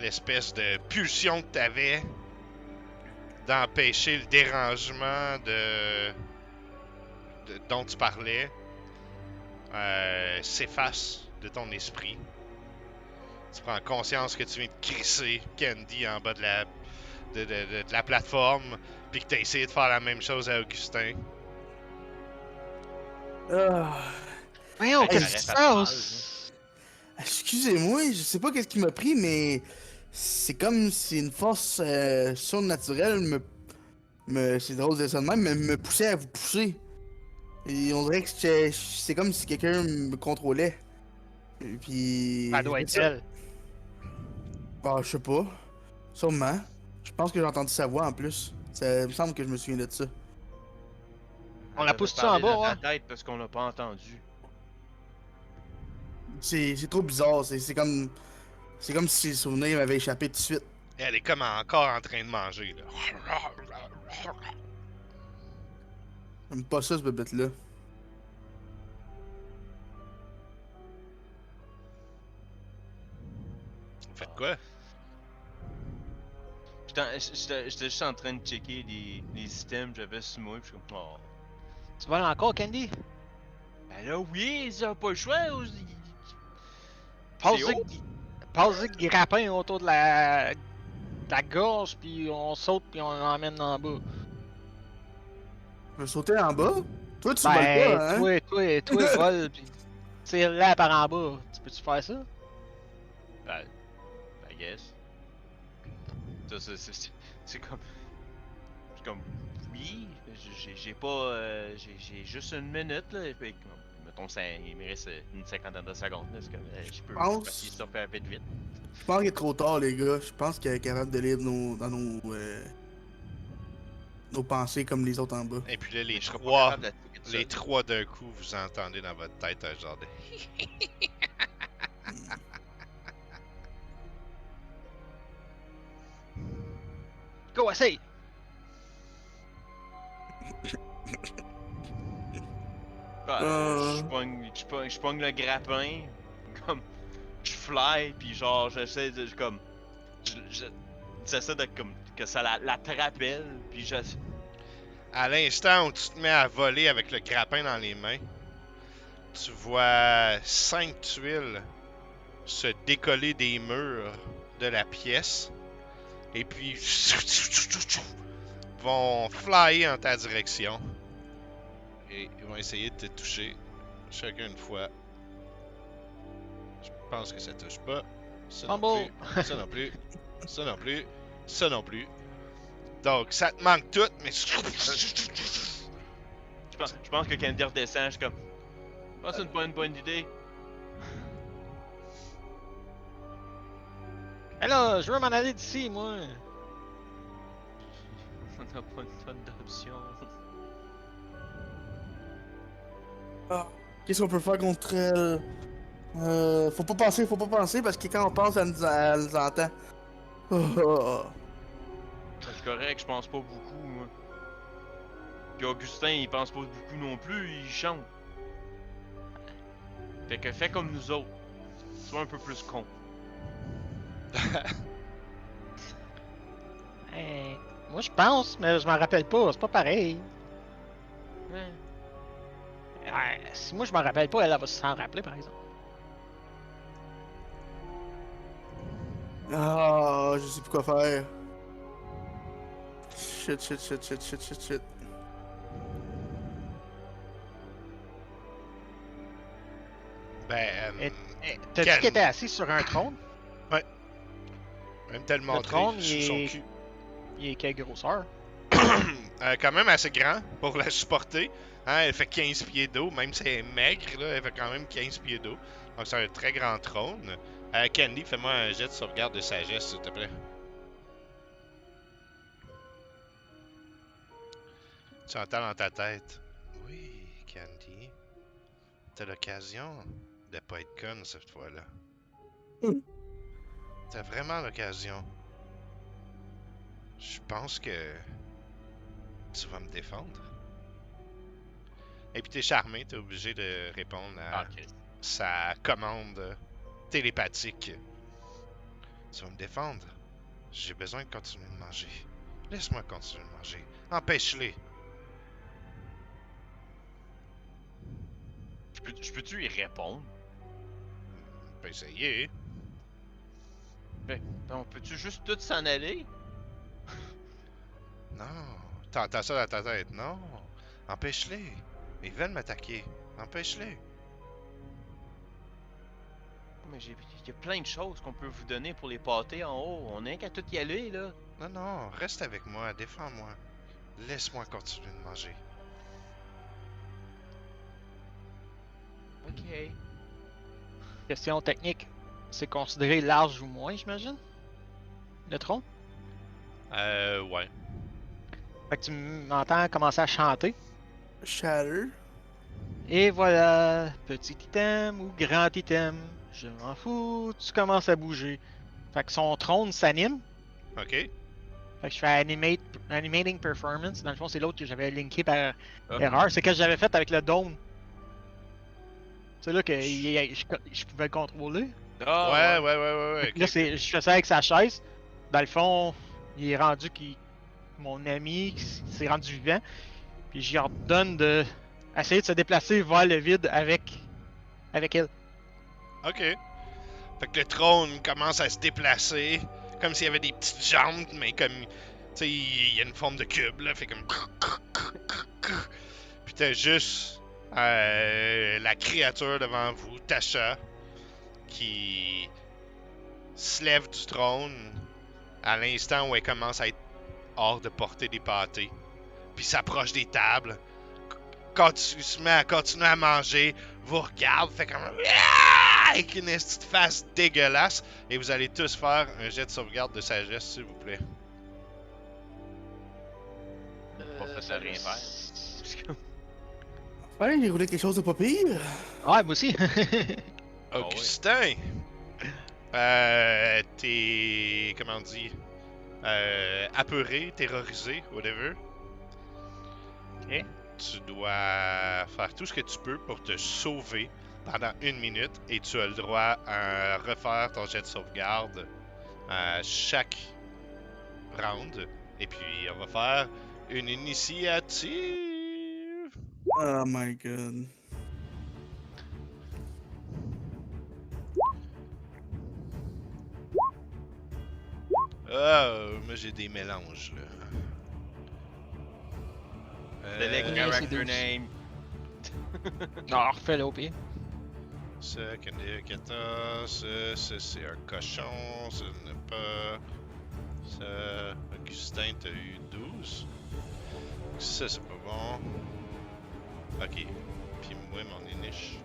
L'espèce de pulsion que t'avais d'empêcher le dérangement dont tu parlais s'efface de ton esprit. Tu prends conscience que tu viens de crisser Candy en bas de la plateforme, puis que t'as essayé de faire la même chose à Augustin. Ah. Voyons, Hey, qu'est-ce qui se ça reste passe? Excusez-moi, je sais pas qu'est-ce qui m'a pris, mais c'est comme si une force surnaturelle c'est drôle de dire ça de même, mais me poussait à vous pousser. Et on dirait que c'est comme si quelqu'un me contrôlait. Et puis. Ça doit être elle. Bah, je sais pas. Sûrement. Je pense que j'ai entendu sa voix en plus. Ça me semble que je me souviens de ça. On la pousse-tu en bas, ouais? Peut-être parce qu'on l'a pas entendu. C'est trop bizarre. C'est comme. C'est comme si le souvenir m'avait échappé tout de suite. Elle est comme encore en train de manger, là. J'aime pas ça, ce bébête-là. Faites quoi? J'étais juste en train de checker les items que j'avais sur moi. Pis je suis comme. Oh. Tu vas là encore, Candy? Ben là, oui, ça pas le choix. Passe-y le grappin autour de la gorge, puis on saute, puis on l'emmène en bas. Je vais sauter en bas? Toi, tu voles pas, hein? Toi, vole, puis tire-la par en bas. Tu peux-tu faire ça? Ben, I guess. Ça, c'est comme. C'est comme. Oui, j'ai pas. J'ai juste une minute, là. Et puis, il me reste une cinquantaine de secondes. Là, c'est comme, je peux Pense- passer ça faire vite. Je pense qu'il est trop tard, les gars. Je pense qu'il est capable de lire dans nos pensées comme les autres en bas. Et puis là, Mais je serais pas capable de l'attaquer tout les seul. trois d'un coup, vous entendez dans votre tête un genre de... Go, essaye! Ah, Euh. je pogne le grappin, comme, je fly, puis genre, j'essaie de, comme, j'essaie de, comme, que ça l'attrape elle, puis je... À l'instant où tu te mets à voler avec le grappin dans les mains, tu vois 5 tuiles se décoller des murs de la pièce et puis vont flyer en ta direction et ils vont essayer de te toucher chacun une fois. Je pense que ça touche pas. Ça non Fumble. plus. Ça non plus. Ça non plus. Ça non plus. Donc ça te manque tout, mais Je pense que Candy redescend, je suis comme, je pense que c'est une bonne idée. Hé là, je veux m'en aller d'ici, moi! On n'a pas une tonne d'options. Qu'est-ce qu'on peut faire contre elle? Faut pas penser parce que quand on pense, elle nous entend. Oh. C'est correct, je pense pas beaucoup, moi. Puis Augustin, il pense pas beaucoup non plus, il chante. Fait que fais comme nous autres. Sois un peu plus con. Moi je pense, mais je m'en rappelle pas, c'est pas pareil. Ouais. Si moi je m'en rappelle pas, elle va s'en rappeler par exemple. Ah, je sais plus quoi faire. Shit. ben, T'as dit Ken. qu'elle était assise sur un trône? même tellement Le trône, sous son cul. il est quelle grosseur? Quand même assez grand pour la supporter. Hein, elle fait 15 pieds d'eau, même si elle est maigre, là, elle fait quand même 15 pieds d'eau. Donc c'est un très grand trône. Candy, fais-moi un jet de sauvegarde de sagesse, s'il te plaît. Tu entends dans ta tête. Oui, Candy. T'as l'occasion de pas être conne cette fois-là. T'as vraiment l'occasion. Je pense que tu vas me défendre. Et puis t'es charmé, t'es obligé de répondre à Ok. sa commande télépathique. Tu vas me défendre. J'ai besoin de continuer de manger. Laisse-moi continuer de manger. Empêche-les. Je peux-tu y répondre? On peut essayer. On peut-tu juste tout s'en aller? Non. T'entends ça dans ta tête. Non. Empêche-les. Ils veulent m'attaquer. Empêche-les. Mais il y a plein de choses qu'on peut vous donner pour les pâtés en haut. On n'a qu'à tout y aller, là. Non, non. Reste avec moi. Défends-moi. Laisse-moi continuer de manger. Ok. Question technique. C'est considéré large ou moins, j'imagine? Le tronc? Ouais. Fait que tu m'entends commencer à chanter. Shatter. Et voilà, petit item ou grand item, je m'en fous, tu commences à bouger. Fait que son trône s'anime. OK. Fait que je fais animating performance. Dans le fond, c'est l'autre que j'avais linké par Ah. erreur. C'est que j'avais fait avec le dôme. C'est là que je pouvais le contrôler. Ah, Ouais. Là, ok. je fais ça avec sa chaise. Dans le fond, il est rendu mon ami s'est rendu vivant. Puis j'y ordonne de essayer de se déplacer vers le vide avec elle. OK. Fait que le trône commence à se déplacer, comme s'il y avait des petites jambes, mais comme, tu sais, il y a une forme de cube, là, fait comme... Puis t'as juste la créature devant vous, Tasha, qui se lève du trône à l'instant où elle commence à être hors de portée des pâtés, puis s'approche des tables, se met à continuer à manger, vous regarde, fait comme ah! Avec une petite face dégueulasse, et vous allez tous faire un jet de sauvegarde de sagesse, s'il vous plaît. Pas fait de rien faire. Ouais, j'ai roulé quelque chose de pas pire. Ouais, moi aussi. Ah ouais. Augustin, t'es, comment on dit, apeuré, terrorisé, whatever. Ok. Tu dois faire tout ce que tu peux pour te sauver pendant 1 minute et tu as le droit à refaire ton jet de sauvegarde à chaque round. Et puis on va faire une initiative. Oh my god. Moi j'ai des mélanges là. Select c'est character 12. name. Non, refais-le au pire. Ça, Candy 14, ça c'est un cochon, ça n'est pas. Ça, Augustin, t'as eu 12. Ça c'est pas bon. Ok. Puis moi, mon inish.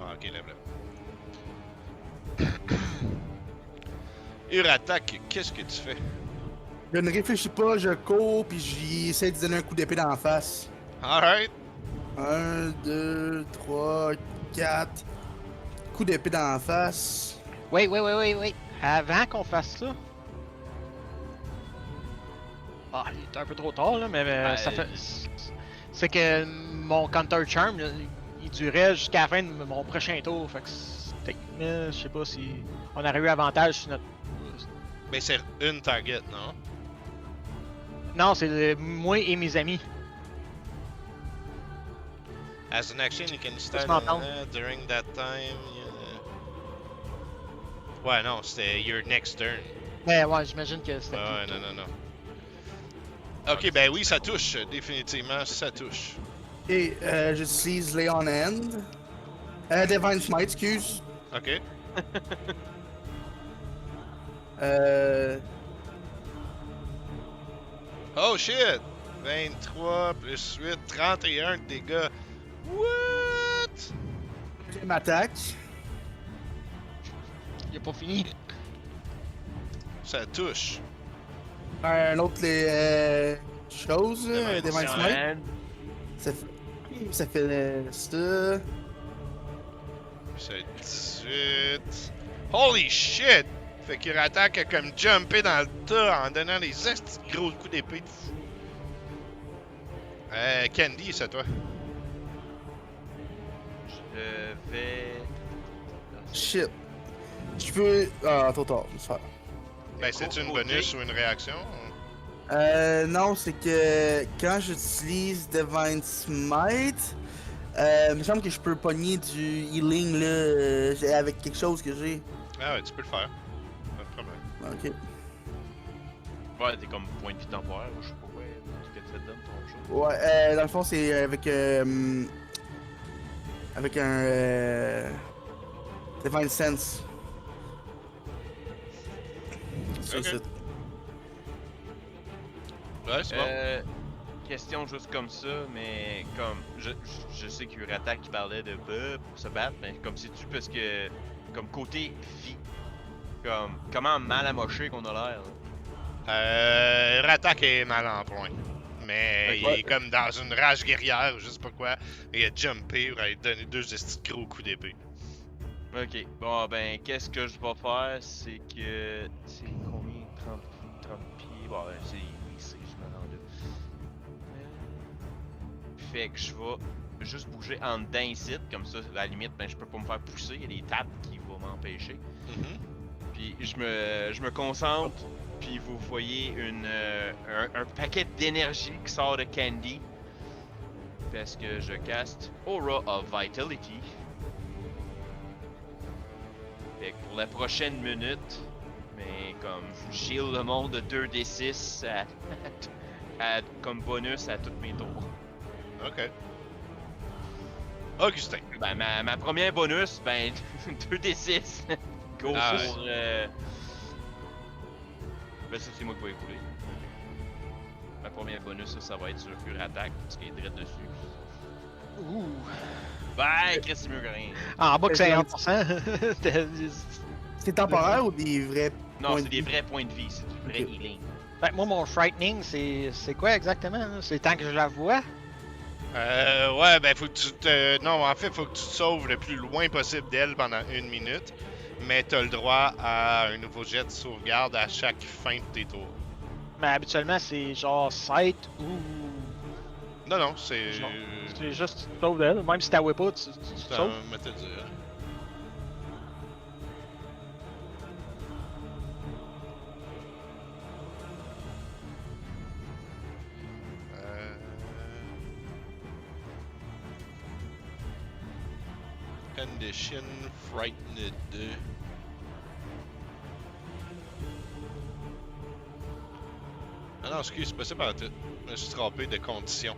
Ah, ok, lève-le. Uratak, qu'est-ce que tu fais? Je ne réfléchis pas, je cours, puis j'essaie de donner un coup d'épée dans la face. Alright. 1, 2, 3, 4. Coup d'épée dans la face. Wait. Avant qu'on fasse ça. Ah, il est un peu trop tard là, mais ça fait. C'est que mon Counter Charm, là, il durait jusqu'à la fin de mon prochain tour. Fait que techniquement, je sais pas si on aurait eu avantage sur notre. Mais c'est une target, non? Non, c'est moi et mes amis. As an action, you can start m'entendre. during that time. Ouais, non, c'était your next turn. Mais ouais, j'imagine que c'était. Ouais, plus non. Ok, ben oui, ça touche, définitivement, ça touche. Et j'utilise Lay on Hand. Divine Smite, excuse. Ok. Oh shit! 23 plus 8, 31 de dégâts. What? Deuxième attaque. Il a pas fini. Ça touche. Un autre chose, Divine Smite. Man. Ça fait ça. C'est 18. Holy shit! Fait qu'il attaque a comme jumpé dans le tas en donnant des estis de gros coups d'épée de fou. Candy, c'est toi. Je vais. Shit. Je peux. Ah, trop tard, je vais faire. Ben, c'est une Côté. bonus ou une réaction? Non, c'est que quand j'utilise Divine Smite, il me semble que je peux pogner du healing là, avec quelque chose que j'ai. Ah ouais, tu peux le faire. Pas de problème. Ok. Ouais, t'es comme point de vie temporaire, je sais pas quoi. Ce que ça te donne ton jeu. Ouais, dans le fond, c'est avec un Divine Sense. Ça, Ok. c'est- Ouais, c'est bon. Question juste comme ça, mais comme je sais qu'il y a eu Ratak qui parlait de pour se battre, mais comme sais-tu parce que comme côté vie, comme comment mal amoché qu'on a l'air. Là. Ratak est mal en point. Mais il Ouais. est comme dans une rage guerrière ou je sais pas quoi. Il a jumpé pour aller donner 2 estis de gros coups d'épée. Ok, bon ben qu'est-ce que je vais faire, c'est que c'est combien 30 pieds, bon ben, c'est ici, je me rends là. Fait que je vais juste bouger en dedans ici, comme ça à la limite ben je peux pas me faire pousser, il y a des tables qui vont m'empêcher. Puis je me concentre, puis vous voyez un paquet d'énergie qui sort de Candy. Parce que je caste Aura of Vitality. Fait que pour la prochaine minute, mais comme je shield le monde de 2d6 comme bonus à tous mes tours. Ok. Augustin. Ben ma première bonus, ben 2d6. Go Ah pour ben ça c'est moi qui vais écouler. Ma première bonus ça va être sur pure attaque, parce qu'il est direct dessus. Ouh. Ben, Chris, c'est mieux que rien. En bas que C'est 50%. C'est temporaire ou des vrais Non, points c'est de des vie? vrais points de vie, c'est du vrai Ok. healing. Fait que moi, mon frightening, c'est quoi exactement? Là? C'est tant que je la vois? Ouais, ben faut que tu te... Non, en fait, faut que tu te sauves le plus loin possible d'elle pendant 1 minute. Mais t'as le droit à un nouveau jet de sauvegarde à chaque fin de tes tours. Mais habituellement, c'est genre sight ou. Non, non, c'est... Non. C'est juste tu te sauves d'elle. Même si t'as pas, tu te Ça sauves. va te dire. Condition frightened. Ah non, excuse, c'est pas ça par tout. Je me suis trompé de condition.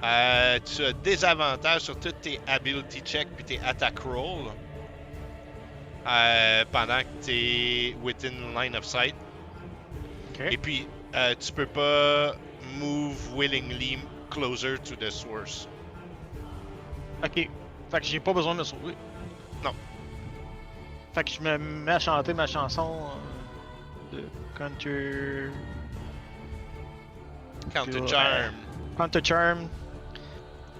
Tu as des avantages sur tous tes ability checks puis tes attack rolls pendant que t'es within line of sight. Ok. Et puis, tu peux pas move willingly closer to the source. Ok. Fait que j'ai pas besoin de me sauver. Non. Fait que je me mets à chanter ma chanson de Counter. Counter Ouais. charm. Counter Charm.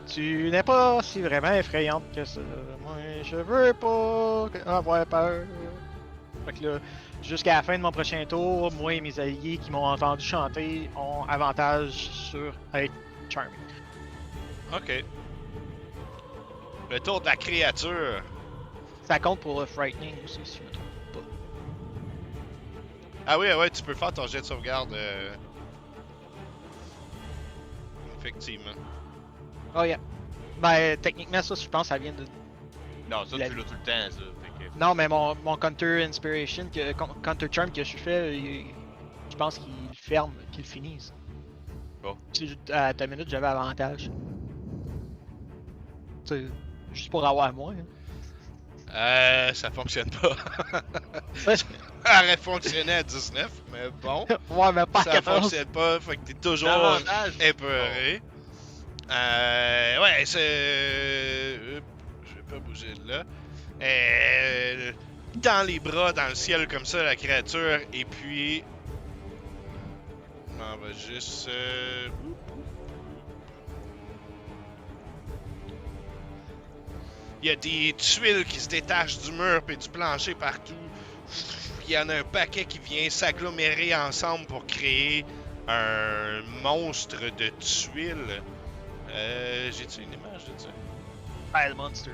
Tu n'es pas si vraiment effrayante que ça. Moi, je veux pas avoir peur. Fait que là, jusqu'à la fin de mon prochain tour, moi et mes alliés qui m'ont entendu chanter ont avantage sur être charming. Ok. Le tour de la créature. Ça compte pour le frightening aussi, si je me trompe pas. Ah oui, ouais, tu peux faire ton jet de sauvegarde. Effectivement. Oh yeah. Ben, techniquement, ça, je pense, ça vient de. Non, ça, La- tu l'as tout le temps, ça. Fait que... Non, mais mon Counter Inspiration, Counter Charm que je fais, je pense qu'il ferme, qu'il finisse. Bon. À ta minute, j'avais avantage. Tu sais, juste pour avoir moi. Hein. Ça fonctionne pas. Ouais. Ça aurait fonctionné à 19, mais bon. Ouais, mais pas à Ça 14. fonctionne pas, fait que t'es toujours Davantage. épeuré. Ouais, c'est. Je vais pas bouger de là. Dans les bras, dans le ciel comme ça, la créature, et puis. On va juste. Il y a des tuiles qui se détachent du mur et du plancher partout. Il y en a un paquet qui vient s'agglomérer ensemble pour créer un monstre de tuiles. J'ai-tu une image de ça? Pile Monster.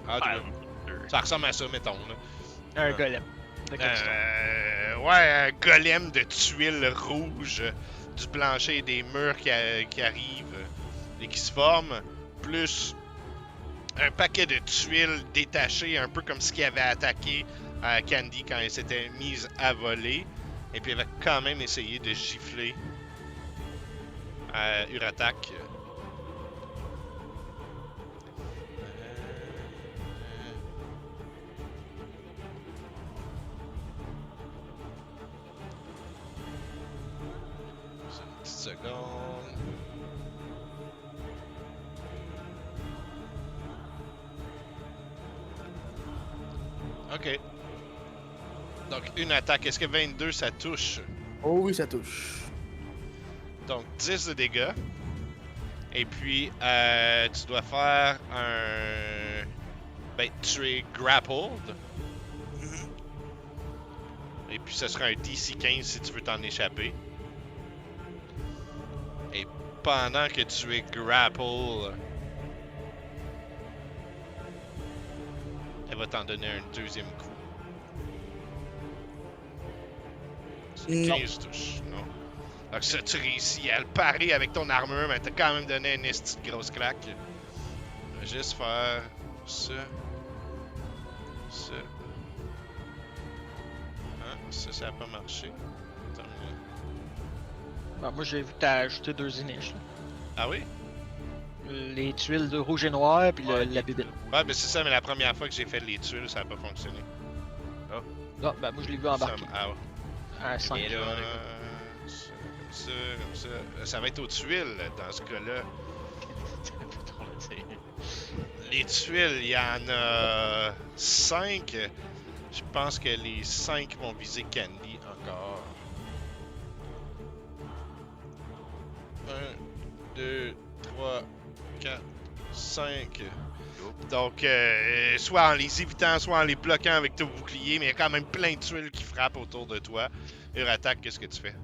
Ah, Ah, ça ressemble à ça, mettons. Là. Un golem. De Capstone. Ouais, un golem de tuiles rouges du plancher et des murs qui arrivent et qui se forment, plus un paquet de tuiles détachées, un peu comme ce qui avait attaqué Candy quand elle s'était mise à voler. Et puis elle va quand même essayer de gifler Uratak. Une petite seconde. Ok. Donc, une attaque. Est-ce que 22 ça touche? Oh oui, ça touche. Donc, 10 de dégâts. Et puis, tu dois faire un. Ben, tu es grappled. Et puis, ce sera un DC 15 si tu veux t'en échapper. Et pendant que tu es grappled, elle va t'en donner un deuxième coup. C'est Non. 15 touches, non? Donc ça, tu réussis à le parer avec ton armure, mais t'as quand même donné une esti de grosse claque. On va juste faire ça. Ça. Hein? Ça a pas marché. Attends une minute. Ben, moi, j'ai vu que t'as ajouté 2 iniches. Là. Ah oui? Les tuiles de rouge et noir, puis Ouais, la bibine. Ouais, ben c'est ça, mais la première fois que j'ai fait les tuiles, ça a pas fonctionné. Ah, ben moi, je l'ai vu embarquer. Ah ouais. À 5. Et là, Comme ça. Ça va être aux tuiles dans ce cas-là. Les tuiles, il y en a 5. Je pense que les 5 vont viser Candy encore. 1, 2, 3, 4, 5. Donc, soit en les évitant, soit en les bloquant avec ton bouclier, mais il y a quand même plein de tuiles qui frappent autour de toi. Uratak, qu'est-ce que tu fais?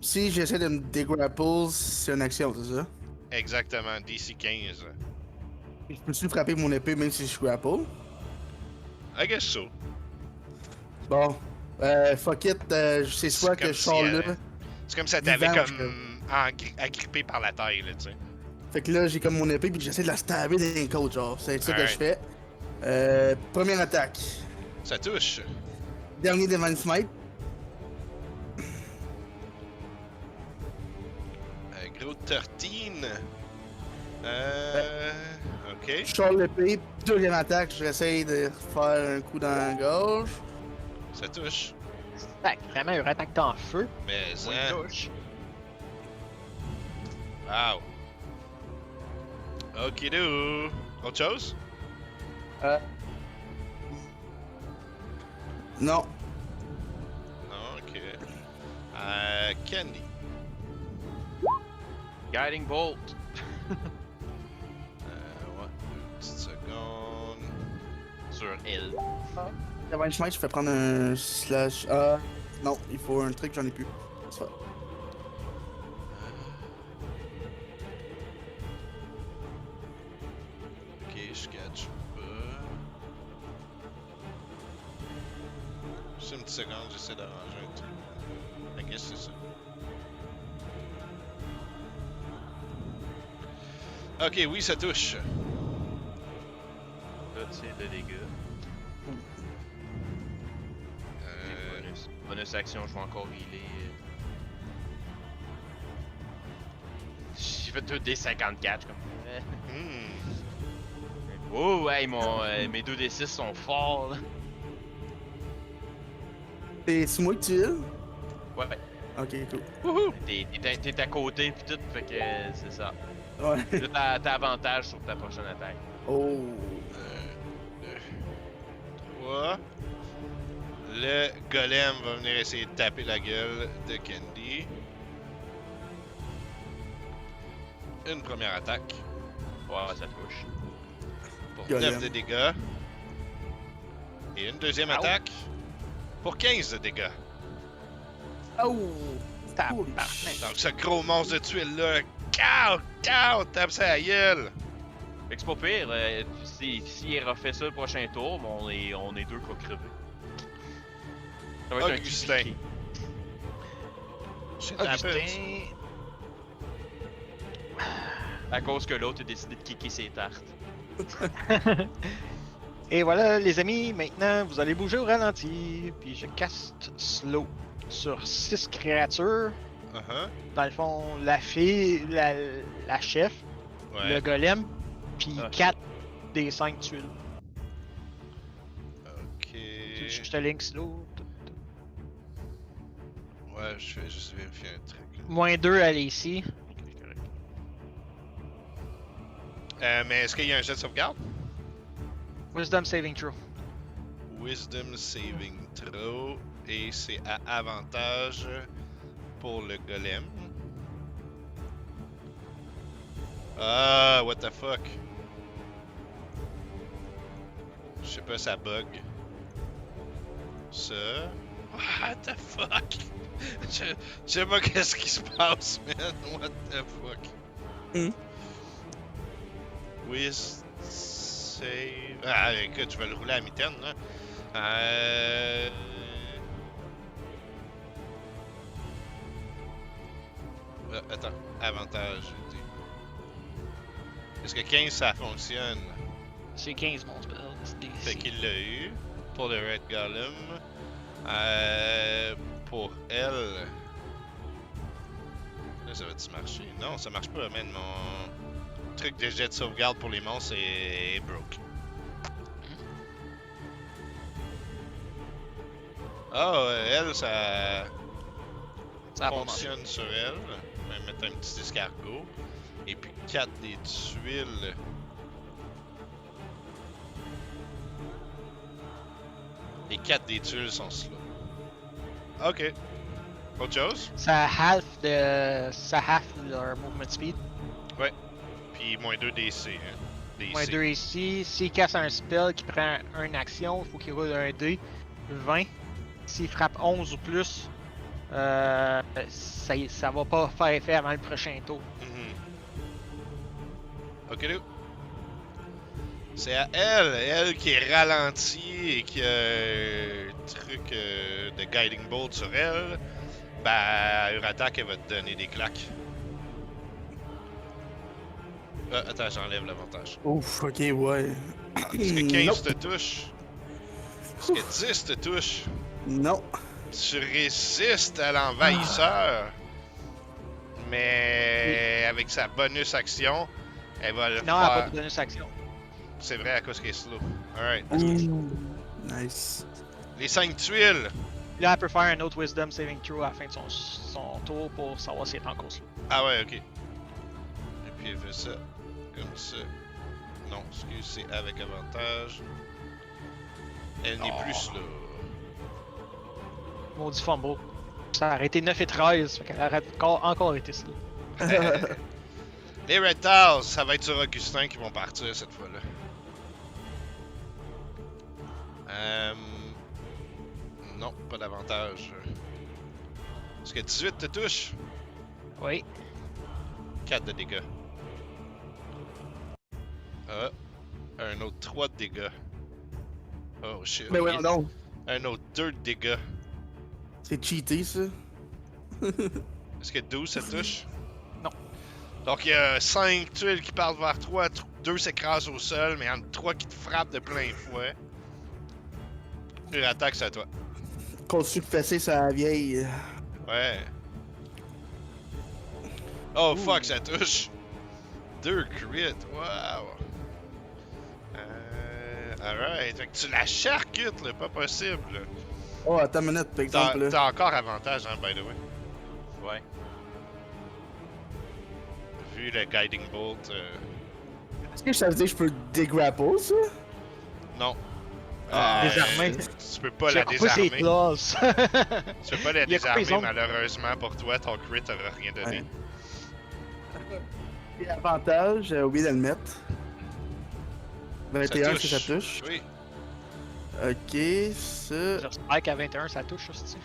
Si j'essaie de me dégrapple, c'est une action, c'est ça? Exactement, DC 15. Je peux-tu frapper mon épée même si je suis grapple? I guess so. Bon. Fuck it, c'est soit que comme je sors si, là. C'est comme si ça t'avait Vivant, comme agrippé par la taille, là, tu sais. Fait que là, j'ai comme mon épée puis j'essaie de la stabber dans les côtes, genre. C'est ça que je Alright. fais. Première attaque. Ça touche. Dernier Divine Smite. Gros 13. Ok. Je sors l'épée. Deuxième attaque, j'essaie de faire un coup dans la gorge. Ça touche. Vraiment, un attaque en feu. Mais, Oui, hein. touche. Wow. Ok, do. Autre chose? Non. Non, ok. Candy. Guiding Bolt. Ouais, 2 petites secondes. Sur elle. Divine Smite, je fais prendre un slash. Non, il faut un truc, j'en ai plus. C'est ça. Ok, je catch pas. Juste une petite seconde, j'essaie d'arranger un truc. I guess c'est ça. Ok, oui, ça touche. Là, c'est de dégâts. Bonus. Bonus action, je vais encore healer. J'ai fait 2d54 comme. Hmm. Oh, hey, mes 2d6 sont forts là. C'est moi que tu heal? Ouais, Ok, cool. Wouhou! t'es à côté pis tout, fait que c'est ça. Ouais. Là, t'as avantage sur ta prochaine attaque. Oh. 3. Le golem va venir essayer de taper la gueule de Candy. Une première attaque Ouais, ça touche. pour Golem. 9 de dégâts. Et une deuxième Ow. attaque pour 15 de dégâts. Oh. Tabarnak. Donc ce gros monstre de tuile là, tape sa gueule. Fait que c'est pas pire, s'il refait ça le prochain tour, mais on est deux qui vont crever. Ça va être un Augustin. kick. Shit happens. Augustin. À cause que l'autre a décidé de kicker ses tartes. Et voilà, les amis, maintenant, vous allez bouger au ralenti. Puis je caste slow sur 6 créatures. Uh-huh. Dans le fond, la fille, la chef, le Ouais. golem, puis Ah. 4 des 5 tuiles. Ok. Je te link slow. Ouais, je vais juste vérifier un truc. Moins 2 à ici. Ok, correct. Mais est-ce qu'il y a un jet de sauvegarde? Wisdom saving throw. Wisdom saving throw. Et c'est à avantage pour le golem. Ah, what the fuck? Je sais pas, ça bug. Ça. What the fuck? Je sais pas qu'est-ce qui se passe, man. What the fuck? Wiz save. Ah, écoute, je vais le rouler à mi-terme, là. Attends, avantage. Est-ce que 15 ça fonctionne? C'est 15 mon spell. Fait qu'il l'a eu pour le Red Golem. Pour elle. Là, ça va-tu marcher? Non, ça marche pas, man. Mon truc de jet de sauvegarde pour les monstres est broke. Ah, elle, ça Ça va fonctionne sur elle. Je vais mettre un petit escargot. Et puis 4 des tuiles. Et 4 des tuiles sont slow. Ok. Autre chose? Ça half leur movement speed. Puis moins 2 DC. Hein. Moins 2 ici. S'il casse un spell qui prend une action, il faut qu'il roule un dé. 20. S'il frappe 11 ou plus, ça va pas faire effet avant le prochain tour. Mhm. Ok, Lou. C'est à elle qui est ralentie et qui a un truc de Guiding Bolt sur elle. Ben, Uratak, elle va te donner des claques. Attends, j'enlève l'avantage. Ouf, ok, ouais. Est-ce que 15 Nope. te touche? Est-ce que 10 te touche? Non. Tu résistes à l'envahisseur. Mais avec sa bonus action, elle va le Non, elle a pas faire. de bonus action. C'est vrai à cause qu'elle est slow. Alright. Ouh. Nice. Les 5 tuiles. Là, elle peut faire un autre Wisdom Saving Throw à la fin de son tour pour savoir si elle est encore slow. Ah ouais, ok. Et puis elle fait ça. Comme ça. Non, excuse, c'est avec avantage. Elle n'est plus slow. Maudit fumble. Ça aurait été 9 et 13, fait qu'elle aurait encore été slow. Les Red Tiles, ça va être sur Augustin qui vont partir cette fois-là. Non, pas d'avantage. Est-ce que 18 te touche? Oui. 4 de dégâts. Ah, un autre 3 de dégâts. Oh shit. Mais ouais, non. Un autre 2 de dégâts. C'est cheaté, ça. Est-ce que 12 ça touche? Non. Donc il y a 5 tuiles qui partent vers toi, 2 s'écrasent au sol, mais il y en a 3 qui te frappent de plein fouet. Une attaque, c'est à toi. Continue de fesser sa vieille. Ouais. Oh fuck, ça touche. 2 crits, wow. Alright, fait que tu la charcutes, là, pas possible. Là. Oh, attends une minute, par exemple. Là. T'as encore avantage, hein, by the way. Ouais. Vu le Guiding Bolt. Est-ce que ça veut dire que je peux le dégrapple, ça? Non. Désarmer. Tu peux pas J'ai la coupé ses désarmer. claws. Tu peux pas la Il a coupé les désarmer, ongles. malheureusement pour toi, ton crit t'aura rien donné. Ouais. Et avantage, j'ai oublié de le mettre. 21, touche. ça touche. Oui. Ok, ça. J'espère qu'à 21 ça touche, hostie.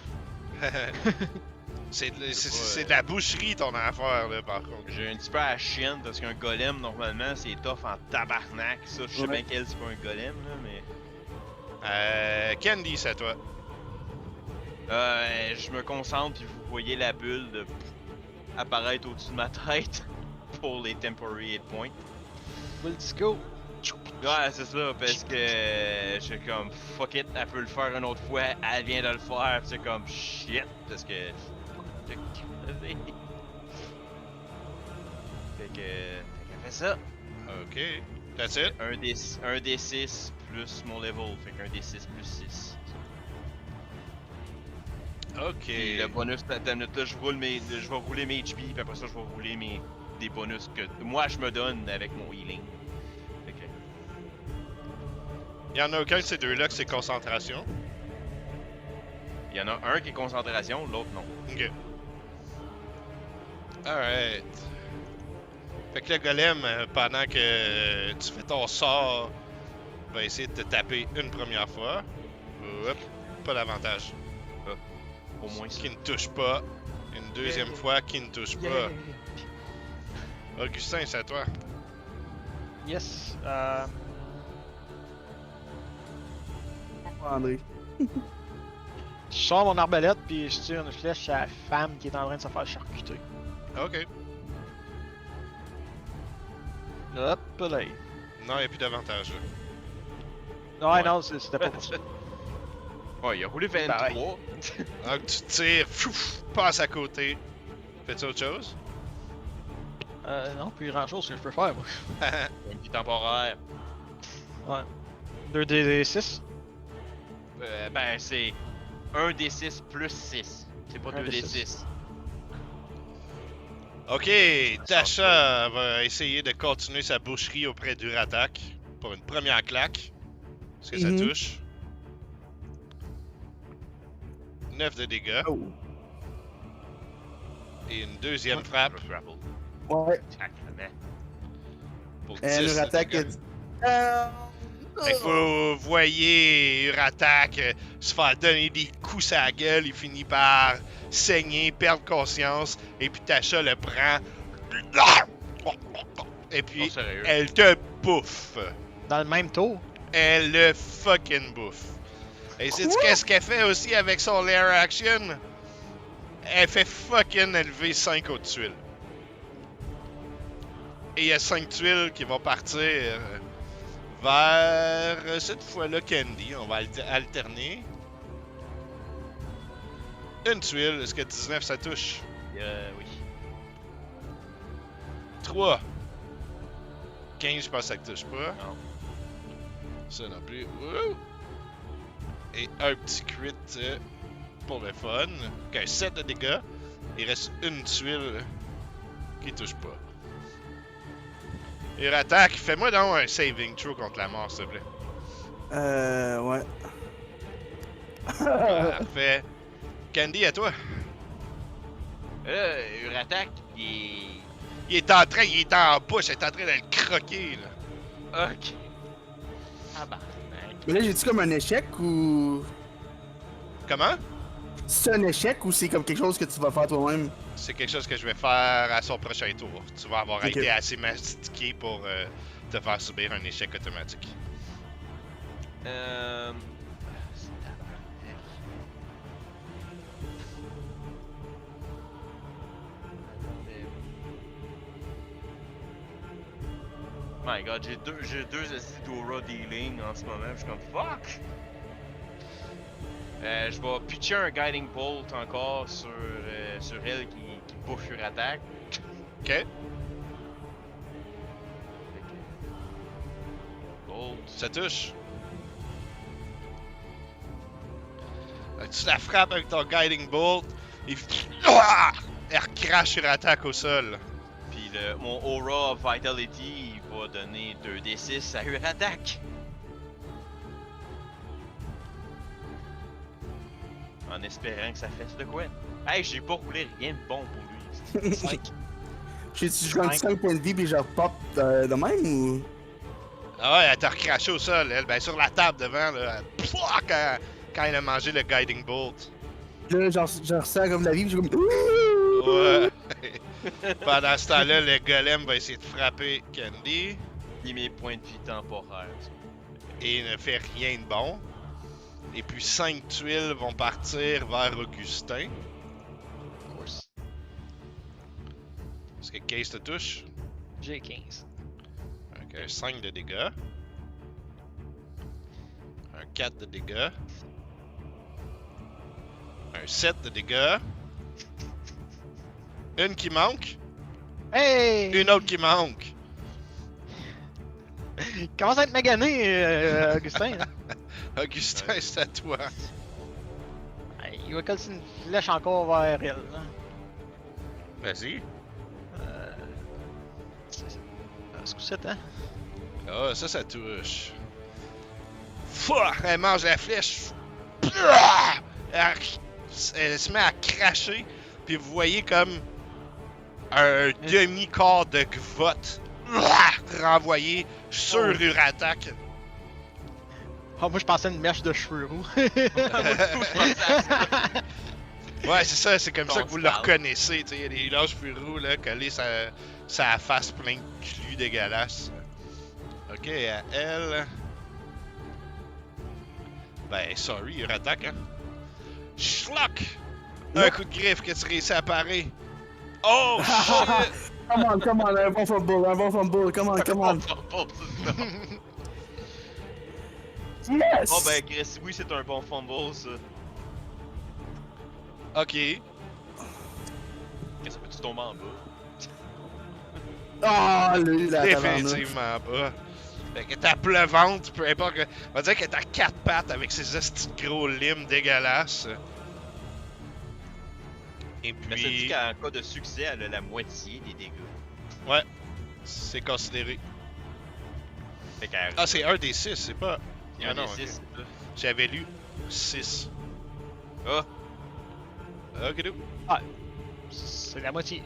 C'est de la boucherie ton affaire, là, par contre. J'ai un petit peu à la chienne parce qu'un golem, normalement, c'est tough en tabarnak. Ça, je sais Ouais. bien qu'elle, c'est pas un golem, là, mais. Candy, c'est à toi. Je me concentre, puis vous voyez la bulle apparaître au-dessus de ma tête pour les temporary hit points. Full disco. Ouais, c'est ça, parce que je suis comme fuck it, elle peut le faire une autre fois, elle vient de le faire, pis c'est comme shit, parce que. Fait qu'elle fait ça. Ok. That's it. Un D6 plus mon level, fait qu'un D6 plus 6. Ok. Puis le bonus, la minute là, je vais rouler mes HP, puis après ça, je vais rouler des bonus que moi je me donne avec mon healing. Fait que. Il y en a aucun de ces deux-là que c'est concentration. Il y en a un qui est concentration, l'autre non. Ok. Alright. Fait que le golem, pendant que tu fais ton sort, va essayer de te taper une première fois. Hop, pas d'avantage. Au moins ça. Qui ne touche pas. Une deuxième fois qui ne touche pas. Yeah. Augustin, c'est à toi. Yes. André. Je sors mon arbalète puis je tire une flèche à la femme qui est en train de se faire charcuter. Ok. Hop là. Non, il n'y a plus d'avantage. là. Non, Ouais. non, c'était pas pour ça. Ouais, il a roulé 23. Pareil. Donc tu tires, pfff, passe à côté. Fais-tu autre chose? Non, plus grand chose que je peux faire, moi. Un petit temporaire. 2d6. Ben, c'est 1 D6 plus 6. C'est pas Un 2 D6. D6. Ok, Tasha va essayer de continuer sa boucherie auprès d'Uratak pour une première claque. Est-ce que ça Mhm. touche? 9 de dégâts. Oh. Et une deuxième frappe First grapple. Ouais. Sacrément. pour Elle 10 nous de attaque. dégâts. Fait que vous voyez Uratak se faire donner des coups à la gueule, il finit par saigner, perdre conscience, et puis Tasha le prend. Et Non, puis, sérieux. elle te bouffe. Dans le même tour. Elle le fucking bouffe. Et sais-tu qu'est-ce qu'elle fait aussi avec son lair action? Elle fait fucking élever 5 autres tuiles. Et il y a 5 tuiles qui vont partir vers cette fois-là Candy. On va alterner. Une tuile. Est-ce que 19 ça touche? Oui. 3. 15, je pense que ça touche pas. Non. Ça non plus. Wouh! Et un petit crit pour le fun. Ok, 7 de dégâts. Il reste une tuile qui touche pas. Il attaque. Fais-moi donc un saving throw contre la mort, s'il te plaît. Ouais. Parfait. Candy, à toi. Là, Uratak, il Il est en bouche, il est en train de le croquer, là. est. Ok. Tabarnak. Mais là, j'ai-tu comme un échec ou. Comment? C'est un échec ou c'est comme quelque chose que tu vas faire toi-même? C'est quelque chose que je vais faire à son prochain tour. Tu vas avoir Ok. été assez mastiqué pour te faire subir un échec automatique. My god, j'ai deux acides d'aura dealing en ce moment, je suis comme fuck! Je vais pitcher un guiding bolt encore sur elle qui bouffe Uratak. Ok? Bolt. Ça touche. Fait que tu la frappes avec ton Guiding Bolt. Elle recrache sur attaque au sol. Puis mon Aura of Vitality il va donner 2d6 à Uratak. En espérant que ça fasse de quoi. Hey, j'ai pas roulé rien de bon pour lui. 5. Je gagne 5 points de vie puis je repop de même ou. Ah ouais, elle t'a recraché au sol, elle. Ben sur la table devant, là. Quand elle a mangé le Guiding Bolt. Là, je ressens comme la vie puis je suis comme. Ouais. Pendant ce temps-là, le golem va essayer de frapper Candy. Et mes points de vie temporaires. Et il ne fait rien de bon. Et puis 5 tuiles vont partir vers Augustin. Of course. Est-ce que Case te touche? J'ai 15. Donc 5 de dégâts. Un 4 de dégâts. Un 7 de dégâts. Une qui manque. Hey! Une autre qui manque. Il commence à être magané, Augustin. Là. Augustin, c'est à toi. Hey, il va coller une flèche encore vers elle. Là. Vas-y. Ce coup-ci, hein? Ah, ça touche. Fouah! Elle mange la flèche. Elle se met à cracher. Puis vous voyez comme un demi-corps de gvotte renvoyé sur Uratak. Oh, moi, je pensais à une mèche de cheveux roux. Ouais, c'est ça, c'est comme ça que vous le Ton reconnaissez. Il y a des larges cheveux roux là, collés sa face plein de glu dégueulasse. Ok, à elle. Ben, sorry, Uratak, hein. Schlock! Un coup de griffe que tu réussis à parer. Oh shit! Come on, un bon fumble, come on. Yes! Oh ben Chris, oui c'est un bon fumble ça. Ok. Qu'est-ce que tu tombes en bas? Ah, lui, la tabarnak. Définitivement pas. Fait que ta pleuvante, peu importe. On va dire qu'elle est à 4 pattes avec ses estis de gros limes dégueulasses. Et Mais ça dit puis, qu'en cas de succès, elle a la moitié des dégâts. c'est considéré. Fait qu'elle Ah, c'est un des 6, c'est pas. il y a Ah un non, des ok. 6, c'est ça. J'avais lu 6. Ah, Ok, do. C'est la moitié.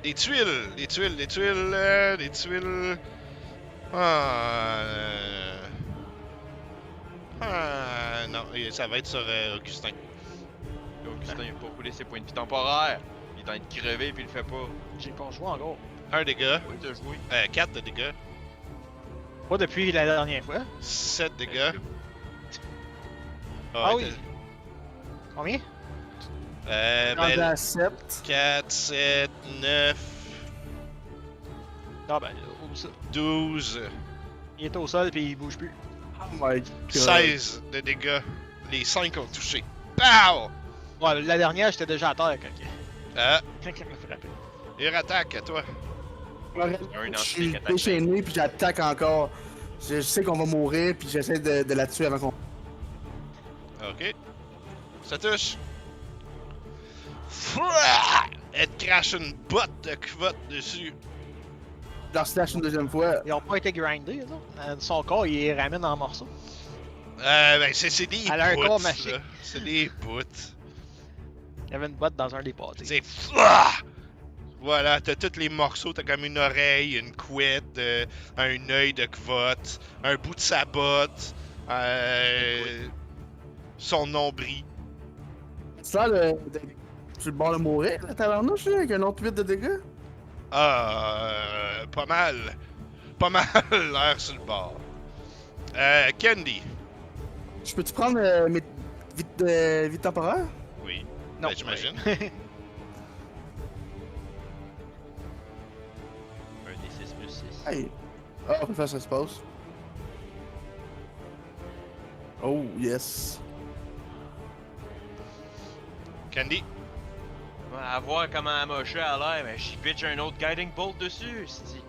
Des tuiles, des tuiles, des tuiles, des tuiles. Non, ça va être sur Augustin. Augustin, il a pas roulé ses points de vie temporaires. Il est en train de crever puis il le fait pas. J'ai pas joué encore. Un dégât, Oui, t'as joué. 4 de dégâts, Pas depuis la dernière fois. 7 dégâts. Ah oui. Combien? Rendu Ben, à 7. 4, 7, 9, Ah ben, au sol. 12, Il est au sol puis il bouge plus. Oh my god. 16 de dégâts. Les 5 ont touché. Pow! Ouais, la dernière, j'étais déjà à terre quand il m'a frappé. Il attaque à toi. Je suis déchaîné puis j'attaque encore. Je sais qu'on va mourir puis j'essaie de la tuer avant qu'on. Ok. Ça touche. Fouah! Elle te crache une botte de cuvotte dessus. Je leur slash une deuxième fois. Ils ont pas été grindés, les autres. Son corps, il les ramène en morceaux. Ben, c'est des Elle a un corps bouts, magique. là. C'est des bouts. Il y avait une botte dans un des pâtés. C'est fouah! Voilà, t'as tous les morceaux, t'as comme une oreille, une couette, un œil de cuvotte, un bout de sa botte, son nombril. C'est ça le. Tu le bord de mourir, la tavernouche, là, avec un autre 8 de dégâts? Pas mal. Pas mal l'air sur le bord. Candy. Je peux-tu prendre mes vite temporaire? Oui. Non. Ben, j'imagine. Un des 6 plus 6. Hey. Ah, on peut faire ça se passe. Oh, yes. Candy. À voir comment elle moche a l'air, mais j'y pitch un autre Guiding Bolt dessus, c'est dit.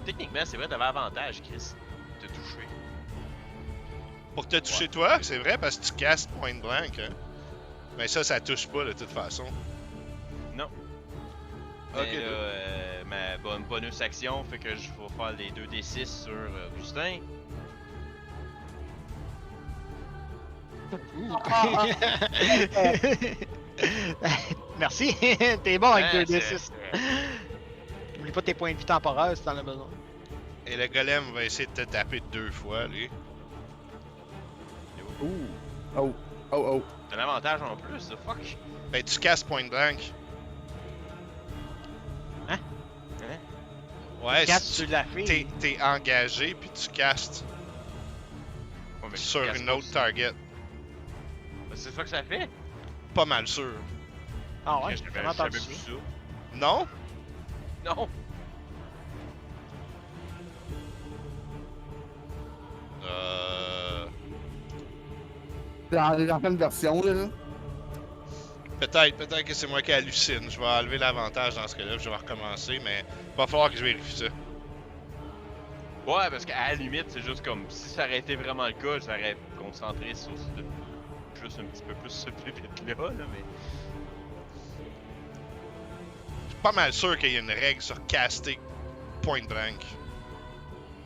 Techniquement, c'est vrai, t'avais avantage, Chris. T'as touché. Pour te toucher toi, c'est vrai, parce que tu castes point blank. Hein? Mais ça touche pas de toute façon. Non. Ok, Mais là, ma bonus action fait que je vais faire les 2d6 sur Augustin. Merci, t'es bon avec Ouais, 2d6. N'oublie pas tes points de vie temporaires si t'en as besoin. Et le golem va essayer de te taper 2 fois, lui. Ouh. Oh. Oh, oh. T'as l'avantage en plus, ça, fuck. Ben, tu castes point blank. Hein? Ouais, Casse si sur la fille. t'es engagé, puis tu castes Ouais, mais sur tu casses une pas autre sur- target. C'est ça que ça fait? Pas mal sûr. Ah ouais, J'avais j'ai entendu vu ça. ça. Non? Non! Dans pleine version, là. Peut-être que c'est moi qui hallucine. Je vais enlever l'avantage dans ce cas-là, puis je vais recommencer, mais va falloir que je vérifie ça. Ouais, parce qu'à la limite, c'est juste comme si ça aurait été vraiment le cas, j'aurais concentré sur juste un petit peu plus ce pépite-là, là, mais. Je suis pas mal sûr qu'il y a une règle sur caster point blank.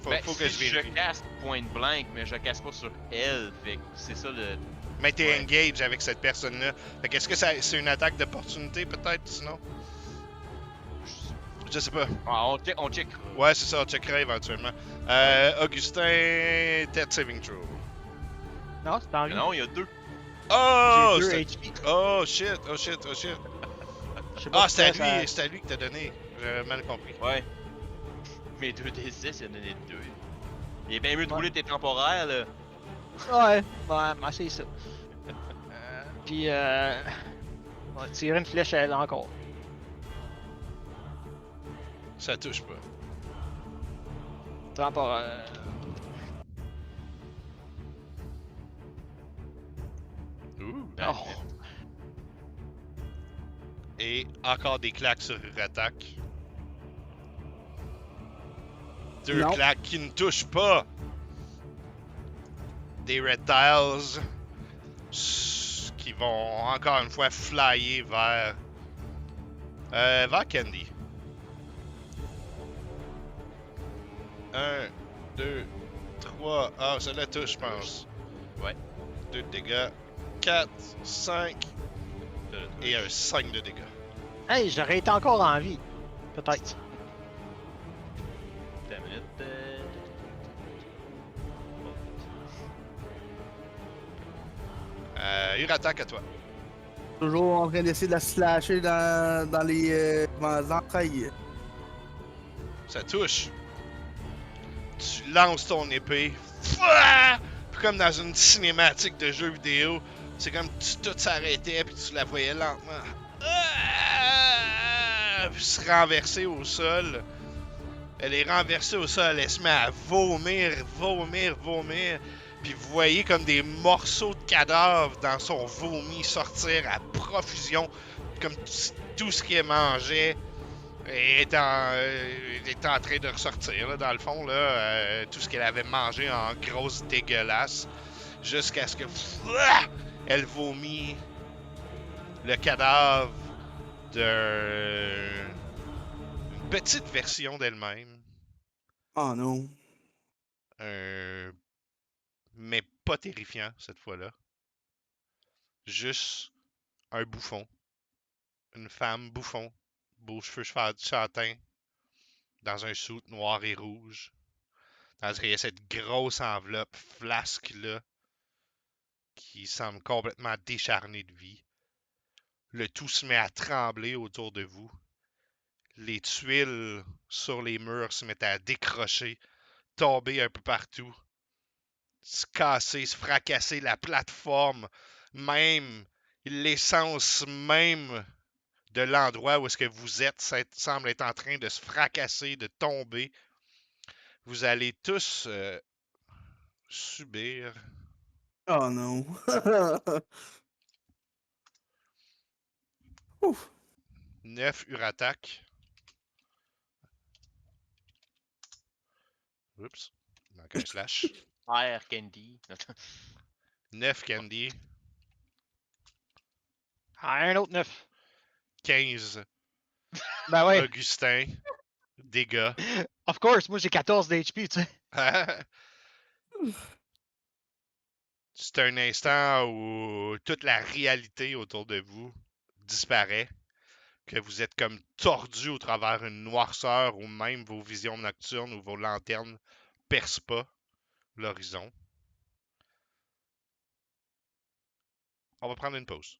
Faut Ben, que je si vérifie. je casse point blank, mais je casse pas sur elle, fait que c'est ça le. Mais t'es Ouais. engage avec cette personne-là. Fait qu'est-ce que c'est une attaque d'opportunité, peut-être, sinon? Je sais pas. Ah, on check. Ouais, c'est ça, on checkera éventuellement. Augustin, Death Saving Throw. Non, c'est en vie. Non, il y a 2. Oh! J'ai 2 c'était- HP. Oh shit, oh shit, oh shit. Je sais pas Ah, c'est pourquoi à lui que t'as donné. J'ai mal compris. Ouais. Mes 2d6, il a donné 2. Il est bien mieux de Ouais. rouler tes temporaires, là. Ouais, ouais, c'est ça. Puis, on va tirer une flèche à elle encore. Ça touche pas. Temporaire. Ouh. Oh. Et encore des claques sur attaque. 2 Non. claques qui ne touchent pas. Des red tiles. qui vont encore une fois flyer vers Candy. 1, 2, 3. Ah, ça la touche, je pense. Ouais. 2 de dégâts. 4, 5 et un 5 de dégâts. Hey, j'aurais été encore en vie. Peut-être. Attends une minute. Urattaque à toi. Toujours en train d'essayer de la slasher dans les entrailles. Ça touche. Tu lances ton épée. Fouah! Puis comme dans une cinématique de jeu vidéo, c'est comme tout s'arrêtait puis tu la voyais lentement. Puis se renverser au sol. Elle est renversée au sol, elle se met à vomir. Puis vous voyez comme des morceaux de cadavres dans son vomi sortir à profusion. Comme tout ce qu'elle mangeait est en train de ressortir, là, dans le fond, là, tout ce qu'elle avait mangé en grosse dégueulasse. Jusqu'à ce que elle vomit le cadavre d'une petite version d'elle-même. Oh non. Mais pas terrifiant cette fois-là. Juste un bouffon. Une femme bouffon. Beaux cheveux châtains. Dans un suit noir et rouge. Tandis qu'il y a cette grosse enveloppe flasque-là qui semble complètement décharnée de vie. Le tout se met à trembler autour de vous. Les tuiles sur les murs se mettent à décrocher, tomber un peu partout, se casser, se fracasser la plateforme, même l'essence même de l'endroit où est-ce que vous êtes semble être en train de se fracasser, de tomber. Vous allez tous subir Oh non. Ouf. 9 urattaques. Oups, il manque un slash. Fire Candy. 9 Candy, Ah, un autre 9. 15 Ben ouais. Augustin, dégâts. Of course, moi j'ai 14 d'HP, tu sais. C'est un instant où toute la réalité autour de vous disparaît, que vous êtes comme tordu au travers une noirceur ou même vos visions nocturnes ou vos lanternes percent pas l'horizon. On va prendre une pause.